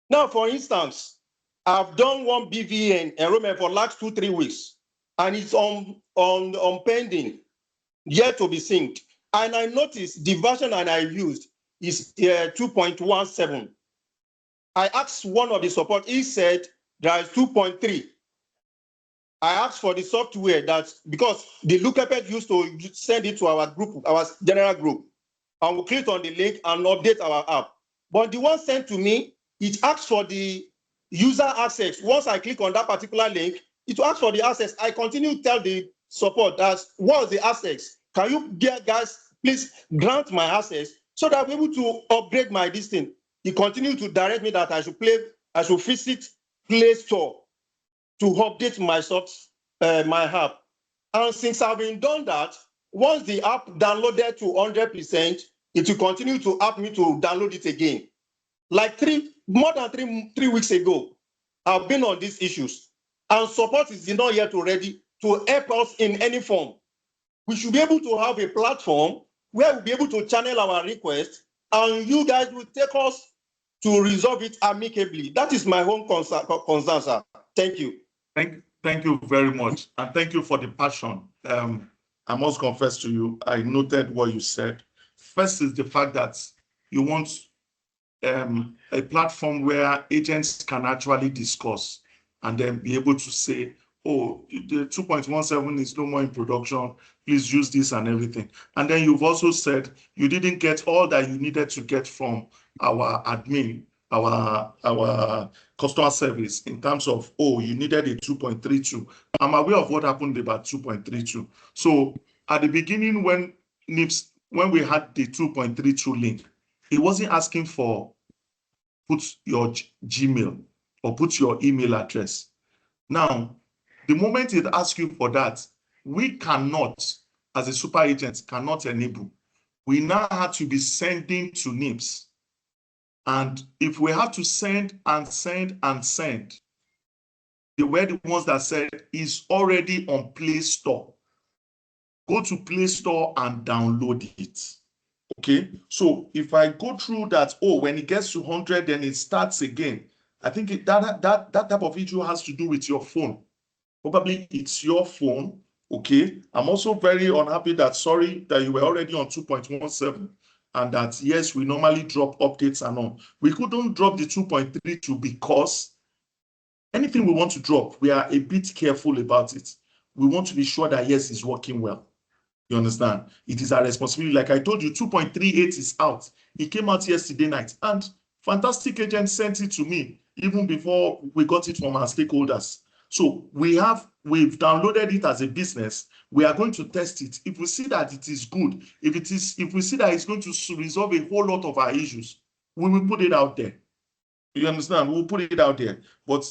Now, for instance, I've done one BVN enrollment for last 2-3 weeks, and it's on pending, yet to be synced. And I noticed the version that I used is 2.17. I asked one of the support, he said there is 2.3. I asked for the software that, because the Lukeport used to send it to our group, our general group, and we click on the link and update our app. But the one sent to me, it asks for the user access. Once I click on that particular link, it will ask for the access. I continue to tell the support that what's the access? Can you guys please grant my access so that I'm able to upgrade my distance? He continued to direct me that I should visit Play Store to update my app. And since I've been done that, once the app downloaded to 100%, it will continue to ask me to download it again. Like more than three weeks ago, I've been on these issues, and support is not yet ready to help us in any form. We should be able to have a platform where we'll be able to channel our request, and you guys will take us to resolve it amicably. That is my own concern, sir. Thank you. Thank you very much, and thank you for the passion. I must confess to you, I noted what you said. First is the fact that you want a platform where agents can actually discuss and then be able to say, oh, the 2.17 is no more in production, please use this and everything. And then you've also said you didn't get all that you needed to get from our admin, our customer service in terms of, oh, you needed a 2.32. I'm aware of what happened about 2.32. So at the beginning when we had the 2.32 link, it wasn't asking for put your Gmail or put your email address. Now, the moment it asks you for that, we cannot, as a super agent, cannot enable. We now have to be sending to NIPS. And if we have to send and send and send, they were the ones that said is already on Play Store. Go to Play Store and download it. Okay, so if I go through that, oh, when it gets to 100, then it starts again. I think that type of issue has to do with your phone. Probably it's your phone. Okay, I'm also very unhappy that, sorry, that you were already on 2.17 and that, yes, we normally drop updates and all. We couldn't drop the 2.32 because anything we want to drop, we are a bit careful about it. We want to be sure that, yes, it's working well. You understand? It is our responsibility. Like I told you, 2.38 is out. It came out yesterday night, and Fantastic Agent sent it to me even before we got it from our stakeholders. So we've downloaded it as a business. We are going to test it. If we see that it is good, if we see that it's going to resolve a whole lot of our issues, we will put it out there. You understand? We'll put it out there. But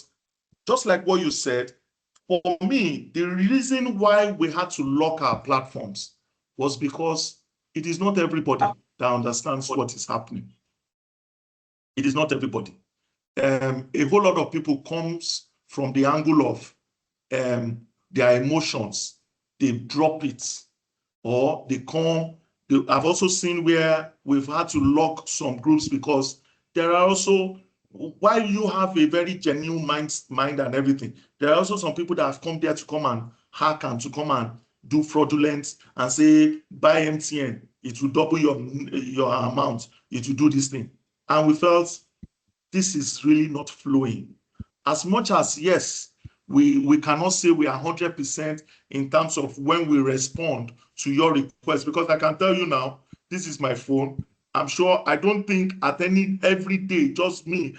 just like what you said, for me, the reason why we had to lock our platforms was because it is not everybody that understands what is happening. It is not everybody. A whole lot of people comes from the angle of their emotions. They drop it, or they come. I've also seen where we've had to lock some groups because there are also, while you have a very genuine mind and everything, there are also some people that have come there to come and hack and to come and do fraudulent and say, buy MTN, it will double your amount, it will do this thing. And we felt this is really not flowing. As much as, yes, we cannot say we are 100% in terms of when we respond to your request, because I can tell you now, this is my phone. I'm sure I don't think every day, just me,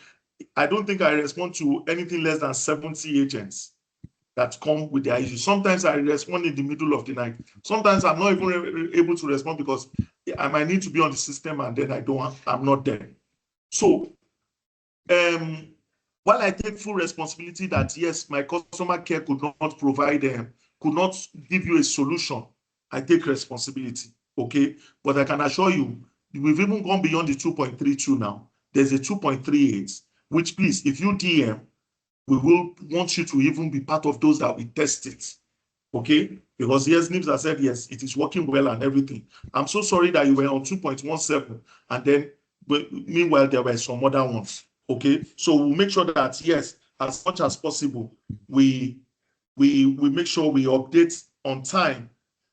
I don't think I respond to anything less than 70 agents that come with their issues. Sometimes I respond in the middle of the night. Sometimes I'm not even able to respond because I might need to be on the system and then I'm not there. So while I take full responsibility that yes, my customer care could not provide could not give you a solution, I take responsibility, okay? But I can assure you, we've even gone beyond the 2.32 now. There's a 2.38, which please, if you DM, we will want you to even be part of those that we test it, okay? Because yes, NIPS has said, yes, it is working well and everything. I'm so sorry that you were on 2.17 and then, but meanwhile, there were some other ones, okay? So we'll make sure that, yes, as much as possible, we make sure we update on time.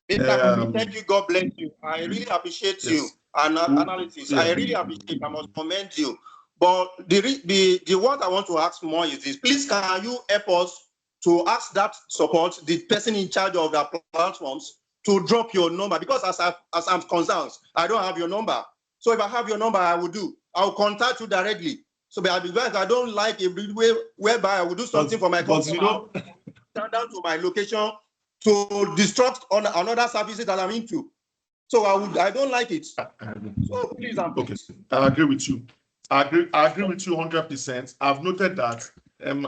Thank you. God bless you. I really appreciate you and analysis. Yeah. I really appreciate. I must commend you. But the what I want to ask more is this: please, can you help us to ask that support the person in charge of the platforms to drop your number, because as I'm concerned, I don't have your number. So if I have your number, I will contact you directly. So I don't like a way whereby I will do something for my customer, turn down to my location to disrupt on another services that I'm into. So I don't like it. So please and please. Okay, I agree with you. I agree with you 100%. I've noted that.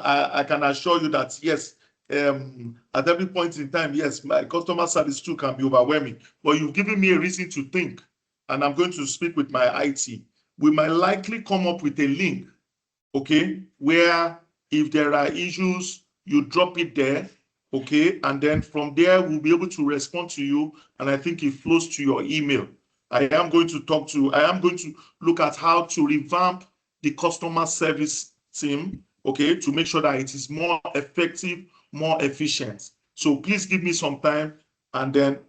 I can assure you that yes, at every point in time, yes, my customer service too can be overwhelming. But you've given me a reason to think, and I'm going to speak with my IT. We might likely come up with a link, okay, where if there are issues, you drop it there, okay, and then from there we'll be able to respond to you, and I think it flows to your email. I am going to look at how to revamp the customer service team, okay, to make sure that it is more effective, more efficient. So please give me some time, and then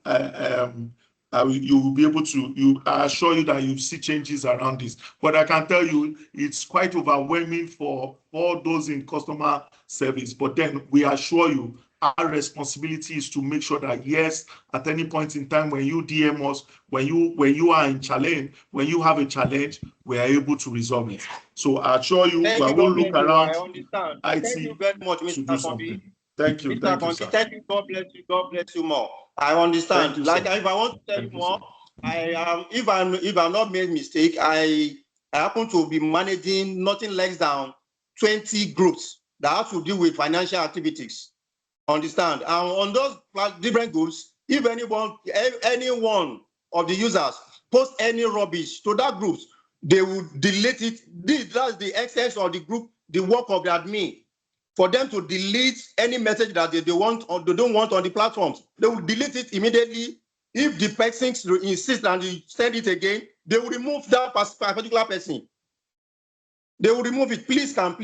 you will be able to, I assure you that you see changes around this. But I can tell you, it's quite overwhelming for all those in customer service. But then we assure you, our responsibility is to make sure that yes, at any point in time when you DM us, when you are in challenge, when you have a challenge, we are able to resolve it. So I assure you, Thank we you, will God look bless you. around I understand. IT Thank you very much, to Mr. do Kondi. something. Thank you, Mr. Kondi, sir. thank you. God bless you. God bless you more. I understand. Thank you, Like sir. if I want to tell you more, if I'm not made mistake, I happen to be managing nothing less than 20 groups that have to deal with financial activities. Understand? And on those different groups, if any one of the users post any rubbish to that group, they will delete it. That's the excess of the group, the work of the admin. For them to delete any message that they want or they don't want on the platforms, they will delete it immediately. If the person insists and you send it again, they will remove that particular person. They will remove it. Please help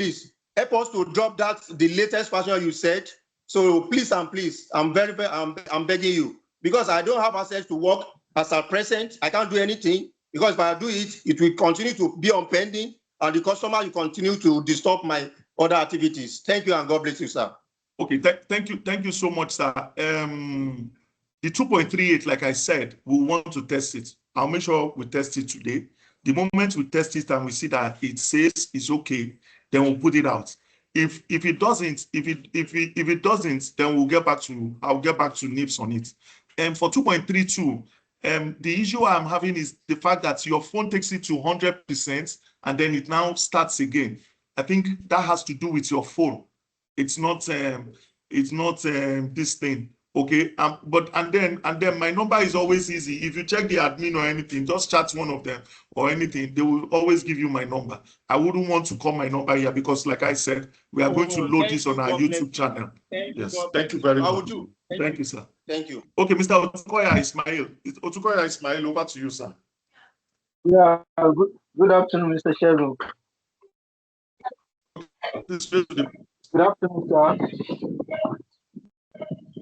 us to drop that, the latest version you said. So please and please, I'm begging you, because I don't have access to work as at present. I can't do anything, because if I do it, it will continue to be on pending, and the customer will continue to disturb my other activities. Thank you, and God bless you, sir. Okay, thank you so much, sir. The 2.38, like I said, we want to test it. I'll make sure we test it today. The moment we test it and we see that it says it's okay, then we'll put it out. If it doesn't, then I'll get back to NIPS on it. And for 2.32, the issue I'm having is the fact that your phone takes it to 100% and then it now starts again. I think that has to do with your phone. It's not this thing, okay? But then my number is always easy. If you check the admin or anything, just chat one of them or anything, they will always give you my number. I wouldn't want to call my number here because, like I said, we are going to load this on our YouTube channel. Yes, thank you very much. I will do. Thank you, sir. Thank you. Okay, Mr. Otukoya Ismail. Otukoya Ismail, over to you, sir. Yeah, good afternoon, Mr. Sheldon. Good afternoon, sir.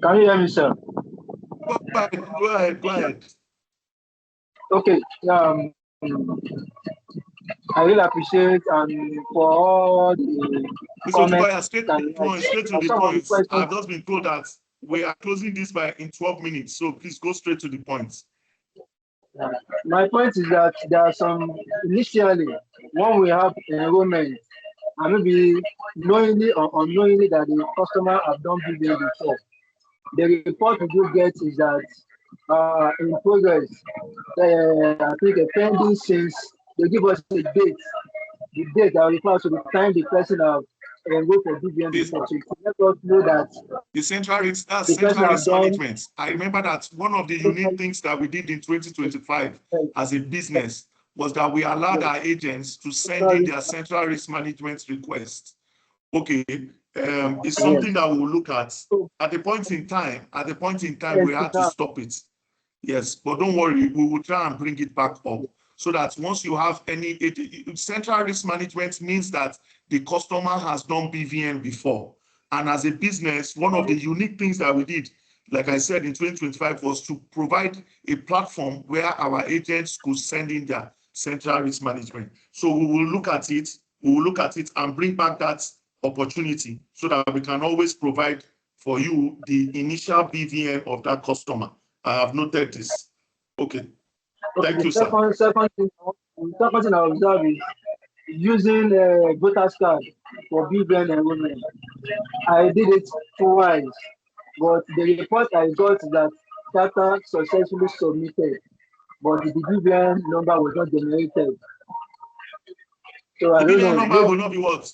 Can you hear me, sir? Go ahead. Okay. I really appreciate for all the Mr. comments Odukoya, straight to the and point, straight to the some of the point. questions. I've just been told that we are closing this in 12 minutes, so please go straight to the point. My point is that there are some initially when we have enrollment and maybe knowingly or unknowingly that the customer have done BVN before. The report we do get is that in progress, I think a pending since they give us a date, the date that refers to the time the person have enrolled for BVN before. So let us know that the central risk, that's the person central have risk done. management. I remember that one of the unique things that we did in 2025 as a business was that we allowed our agents to send in their central risk management request. Okay, it's something that we will look at the point in time. At the point in time, we had to stop it. Yes, but don't worry, we will try and bring it back up so that once you have any central risk management means that the customer has done BVN before. And as a business, one of the unique things that we did, like I said, in 2025 was to provide a platform where our agents could send in their central risk management. So we will look at it, and bring back that opportunity so that we can always provide for you the initial BVN of that customer. I have noted this. Okay. Thank you, sir. Second thing I observe is using voters card for BVN enrollment. I did it twice, but the report I got is that data successfully submitted, but the BVN number was not generated. So I the don't know. BVN number will not be what?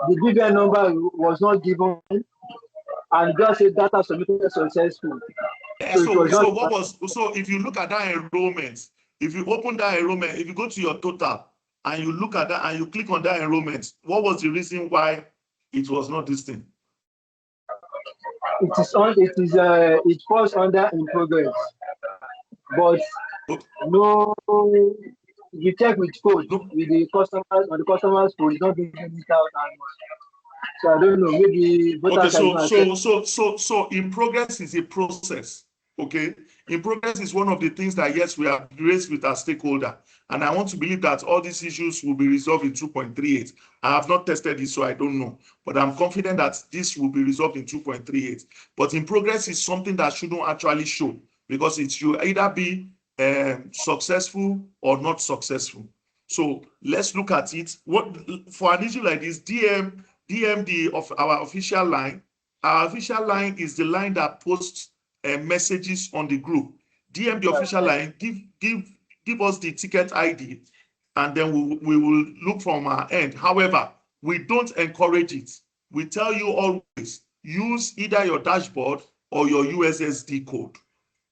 The BVN number was not given, and just say data submitted successful. So if you look at that enrollment, if you open that enrollment, if you go to your total and you look at that and you click on that enrollment, what was the reason why it was not this thing? It falls under in progress, but no. You check with code with the customers or the customers code, you don't get any out. So I don't know, maybe. Okay, so in progress is a process. Okay, in progress is one of the things that yes, we have raised with our stakeholder, and I want to believe that all these issues will be resolved in 2.38. I have not tested it, so I don't know, but I'm confident that this will be resolved in 2.38. But in progress is something that shouldn't actually show because it should either be successful or not successful. So let's look at it. What for an issue like this, DM of our official line. Our official line is the line that posts messages on the group. DM the official line, give us the ticket ID, and then we will look from our end. However, we don't encourage it. We tell you always, use either your dashboard or your USSD code.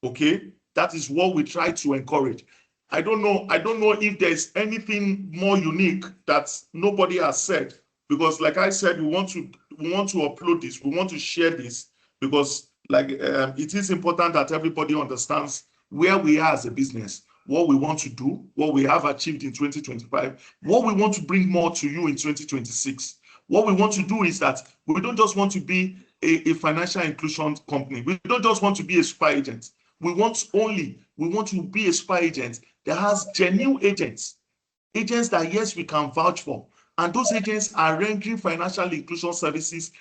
Okay? That is what we try to encourage. I don't know if there's anything more unique that nobody has said, because like I said, we want to upload this, we want to share this, because it is important that everybody understands where we are as a business, what we want to do, what we have achieved in 2025, what we want to bring more to you in 2026. What we want to do is that we don't just want to be a financial inclusion company. We don't just want to be a super agent. We want to be a super agent that has genuine agents that, yes, we can vouch for. And those agents are rendering financial inclusion services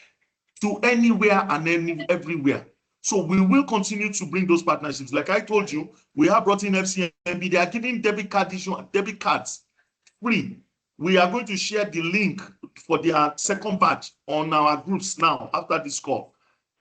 to anywhere and everywhere. So we will continue to bring those partnerships. Like I told you, we have brought in FCMB. They are giving debit cards free. We are going to share the link for their second batch on our groups now after this call.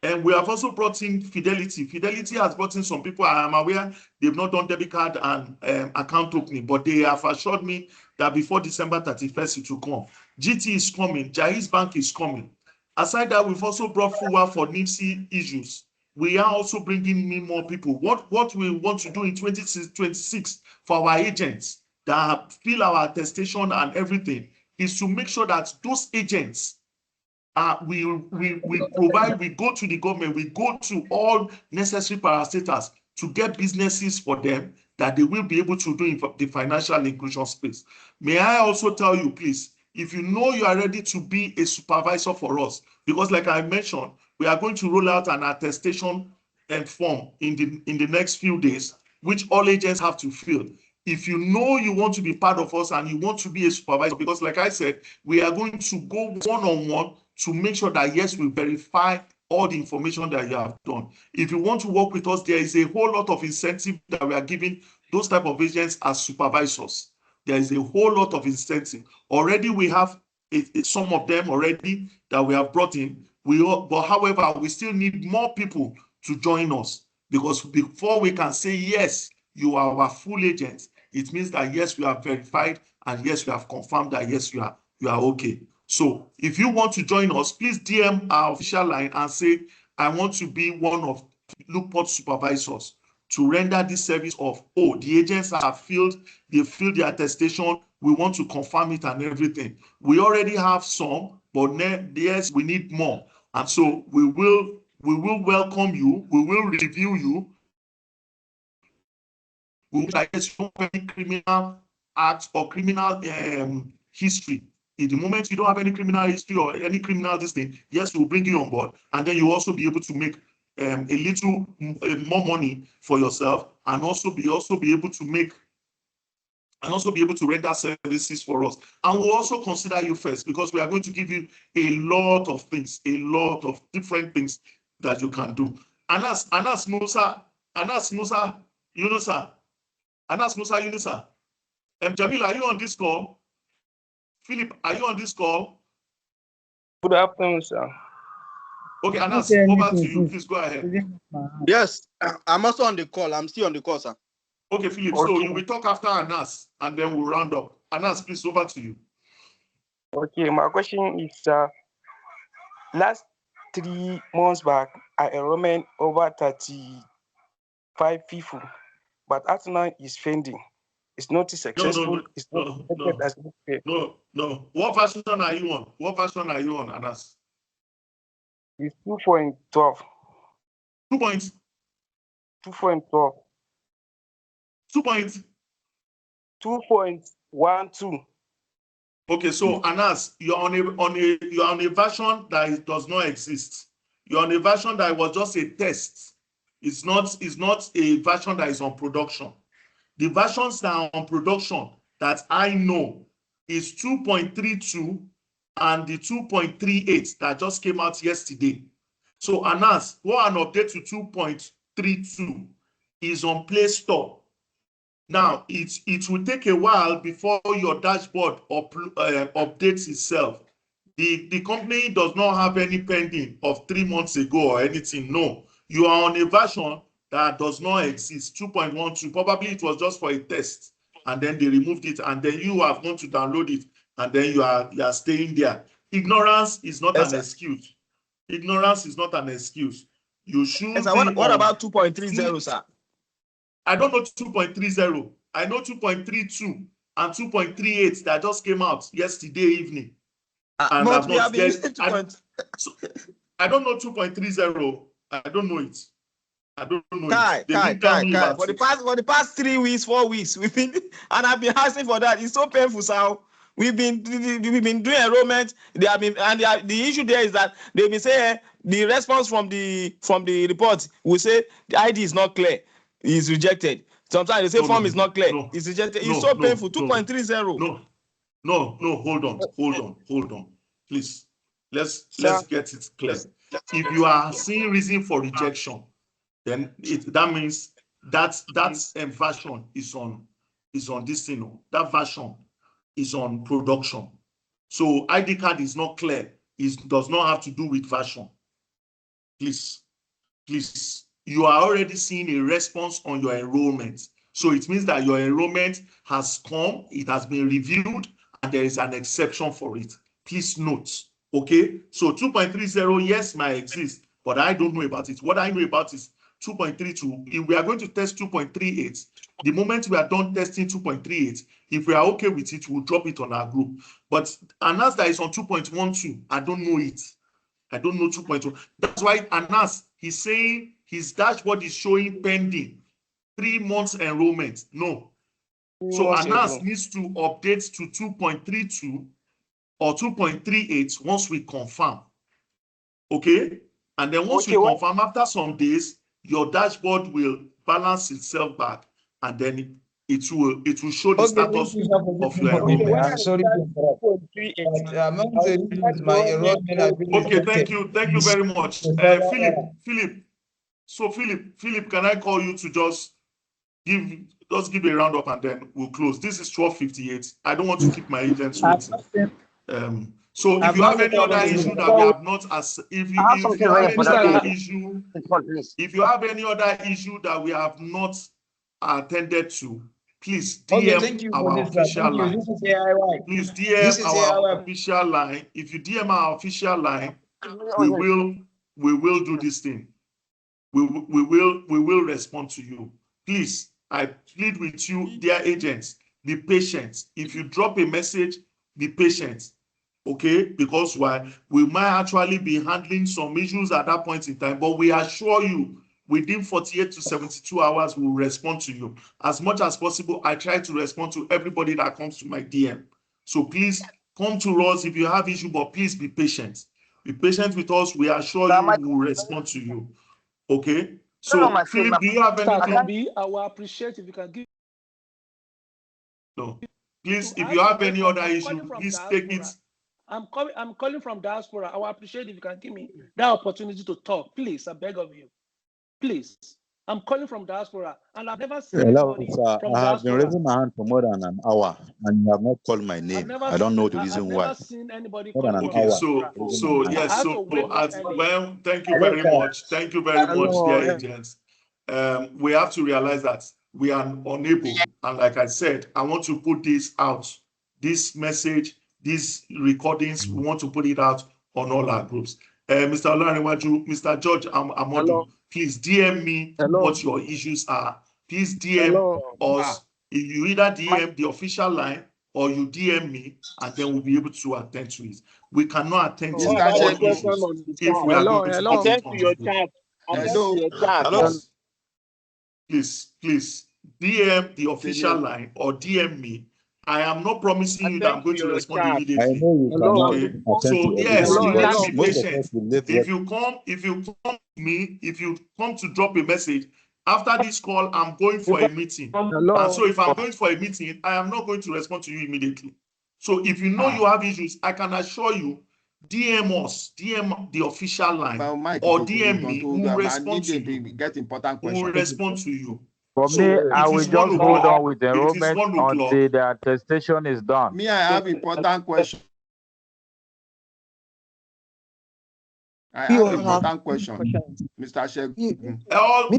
And we have also brought in Fidelity. Fidelity has brought in some people. I am aware they've not done debit card and account opening, but they have assured me that before December 31st, it will come. GT is coming. Jai's Bank is coming. Aside that, we've also brought forward for NIPSI issues. We are also bringing in more people. What we want to do in 2026 for our agents that fill our attestation and everything is to make sure that those agents we provide, we go to the government, we go to all necessary parastatals to get businesses for them that they will be able to do in the financial inclusion space. May I also tell you, please, if you know you are ready to be a supervisor for us, because like I mentioned, we are going to roll out an attestation and form in the next few days, which all agents have to fill. if you know you want to be part of us and you want to be a supervisor, because like I said, we are going to go one-on-one to make sure that, yes, we verify all the information that you have done. If you want to work with us, there is a whole lot of incentive that we are giving those type of agents as supervisors. There is a whole lot of incentive. Already we have some of them already that we have brought in. But however, we still need more people to join us, because before we can say, yes, you are our full agent, it means that, yes, we are verified, and yes, we have confirmed that, yes, you are okay. So if you want to join us, please DM our official line and say, I want to be one of Lukeport supervisors to render this service of, oh, the agents have filled the attestation, we want to confirm it and everything. We already have some, but yes, we need more. And so we will welcome you, we will review you. We will like any criminal act or criminal history. In the moment you don't have any criminal history or any criminal this thing, yes, we'll bring you on board, and then you'll also be able to make a little more money for yourself, and also be able to make render services for us. And we'll also consider you first, because we are going to give you a lot of things, a lot of different things that you can do. Anas Musa, Yunusa. Anas Musa Yunusa. Jamil, are you on this call? Philip, are you on this call? Good afternoon, sir. Okay, Anas, over to you. Please go ahead. Yes, I'm also on the call. I'm still on the call, sir. Okay, Philip, so you will talk after Anas, and then we'll round up. Anas, please, over to you. Okay, my question is, last 3 months back, I enrollment over 35 people, but at now is pending. It's not successful. No. What version are you on? What version are you on, Anas? It's 2.12. 2.12. 2.12. Okay, so Anas, you're on a version that does not exist. You're on a version that was just a test. It's not a version that is on production. The versions that are on production that I know is 2.32 and the 2.38 that just came out yesterday. So Anas, go and update to 2.32 is on Play Store. Now, it will take a while before your dashboard updates itself. The company does not have any pending of 3 months ago or anything. No, you are on a version that does not exist, 2.12. Probably it was just for a test, and then they removed it, and then you have gone to download it, and then you are staying there. Ignorance is not an excuse. Ignorance is not an excuse. You should Yes, sir. What about 2.30, sir? I don't know 2.30. I know 2.32 and 2.38 that just came out yesterday evening. And but we have been using I don't know 2.30. I don't know it. I don't know it. They didn't tell me about it. For the past 3 weeks, 4 weeks, we've been and I've been asking for that. It's so painful, sir. We've been doing enrollment. The issue there is that they've been saying the response from the report will say the ID is not clear. Is rejected. Sometimes they say form is not clear. It's rejected. It's so painful. 2.30. No. Hold on. Please. Let's get it clear. If you are seeing reason for rejection, then that means that version is on this thing. That version is on production. So ID card is not clear. It does not have to do with version. Please. You are already seeing a response on your enrollment. So it means that your enrollment has come, it has been reviewed, and there is an exception for it. Please note, okay? So 2.30, yes, might exist, but I don't know about it. What I know about is 2.32. If we are going to test 2.38, the moment we are done testing 2.38, if we are okay with it, we'll drop it on our group. But Anas that is on 2.12, I don't know it. I don't know 2.2. That's why Anas, he's saying his dashboard is showing pending 3 months enrollment. No. So Anas needs to update to 2.32 or 2.38 once we confirm. Okay? And then once we confirm, after some days, your dashboard will balance itself back, and then it will show the status of your enrollment. I'm sorry to interrupt. Among the reasons my enrollment has been Okay, rejected. thank you very much. Philip, can I call you to just give a round up and then we'll close. This is 12:58. I don't want to keep my agents waiting. So if you have any other issue that we have not if you have any other issue that we have not attended to, please DM our official line. Please DM our official line. If you DM our official line, we will do this thing. We will respond to you. Please, I plead with you, dear agents, be patient. If you drop a message, be patient. Okay, because we might actually be handling some issues at that point in time, but we assure you within 48 to 72 hours we will respond to you. As much as possible, I try to respond to everybody that comes to my DM. So please come to us if you have issue, but please be patient. Be patient with us. We assure you we will respond to you. Okay, so Philip, do you have anything? I will appreciate if you can give. No, please, if you have any other issue, please take it. I'm calling from diaspora. I will appreciate if you can give me that opportunity to talk. Please, I beg of you. Please. I'm calling from diaspora, and I've never seen anybody from I have been diaspora. raising my hand for more than an hour, and you have not called my name. I don't know the reason why. I've never seen anybody More than an Okay, hour. so yes, well, thank you very much. Thank you very much, dear agents. We have to realize that we are unable, and like I said, I want to put this out, this message, these recordings, we want to put it out on all our groups. Mr. Olaniwaju, Mr. George Amodu, please DM me what your issues are. Please DM us. If you either DM the official line or you DM me, and then we'll be able to attend to it. We cannot attend to all issues if we are going to put it on the group. Please DM the official line or DM me. I am not promising you that I'm going to respond immediately. I know you cannot attend So to yes, everything. please be Most of patient. us will live If you come to drop a message after this call, I'm going for a meeting. And so if I'm going for a meeting, I am not going to respond to you immediately. So if you know you have issues, I can assure you, DM us, DM the official line, or DM me. We will respond to you. We will respond to you. For So me, I will just hold on with enrollment until the attestation is done. Me, I have important question. I have important question, Mr. Sheg.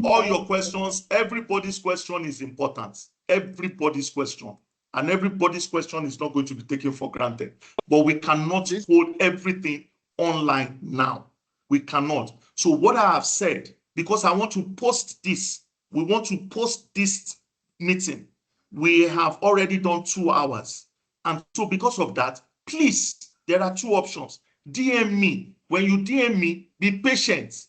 All your questions, everybody's question is important. Everybody's question. And everybody's question is not going to be taken for granted. But we cannot hold everything online now. We cannot. So what I have said, because I want to post this, we want to post this meeting. We have already done 2 hours. And so because of that, please, there are 2 options. DM me. When you DM me, be patient.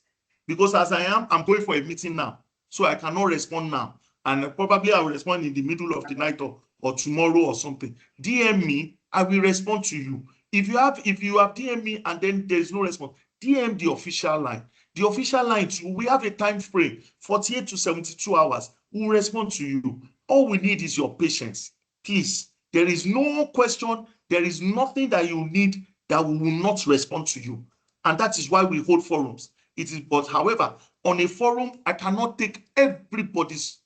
Because as I am, I'm going for a meeting now. So I cannot respond now. And probably I will respond in the middle of the night or tomorrow or something. DM me, I will respond to you. If you have DM me and then there is no response, DM the official line. The official line too, we have a time frame, 48 to 72 hours. We will respond to you. All we need is your patience. Please, there is no question, there is nothing that you need that we will not respond to you. And that is why we hold forums. It is, but however, on a forum, I cannot take everybody's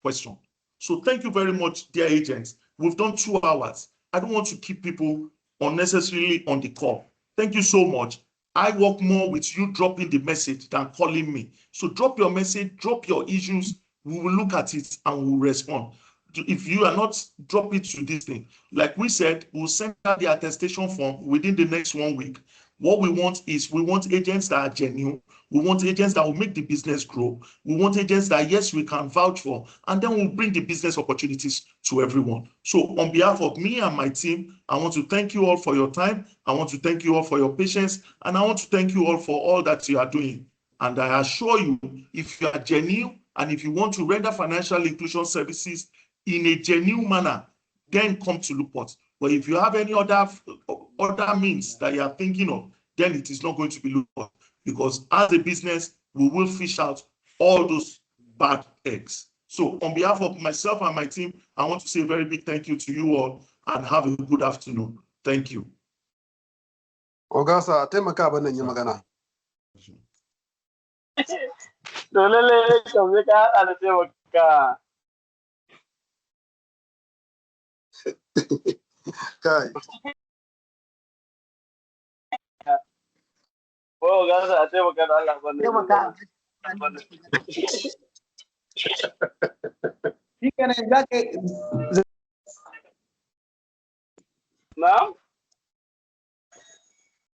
question. So thank you very much, dear agents. We've done 2 hours. I don't want to keep people unnecessarily on the call. Thank you so much. I work more with you dropping the message than calling me. So drop your message, drop your issues. We will look at it and we will respond. If you are not, drop it to this thing. Like we said, we'll send out the attestation form within the next 1 week. What we want is, we want agents that are genuine. We want agents that will make the business grow. We want agents that, yes, we can vouch for, and then we'll bring the business opportunities to everyone. So on behalf of me and my team, I want to thank you all for your time. I want to thank you all for your patience. And I want to thank you all for all that you are doing. And I assure you, if you are genuine and if you want to render financial inclusion services in a genuine manner, then come to Lukeport. But if you have any other means that you are thinking of, then it is not going to be Lukeport. Because as a business, we will fish out all those bad eggs. So on behalf of myself and my team, I want to say a very big thank you to you all and have a good afternoon. Thank you. Ogasa, taimaka abin nan yi magana. Dole ne ka zai ka haɗa da taimaka. Kai. Oh, Ogasa, taimaka da Allah wannan. Taimaka. Shi kenan za ka Now?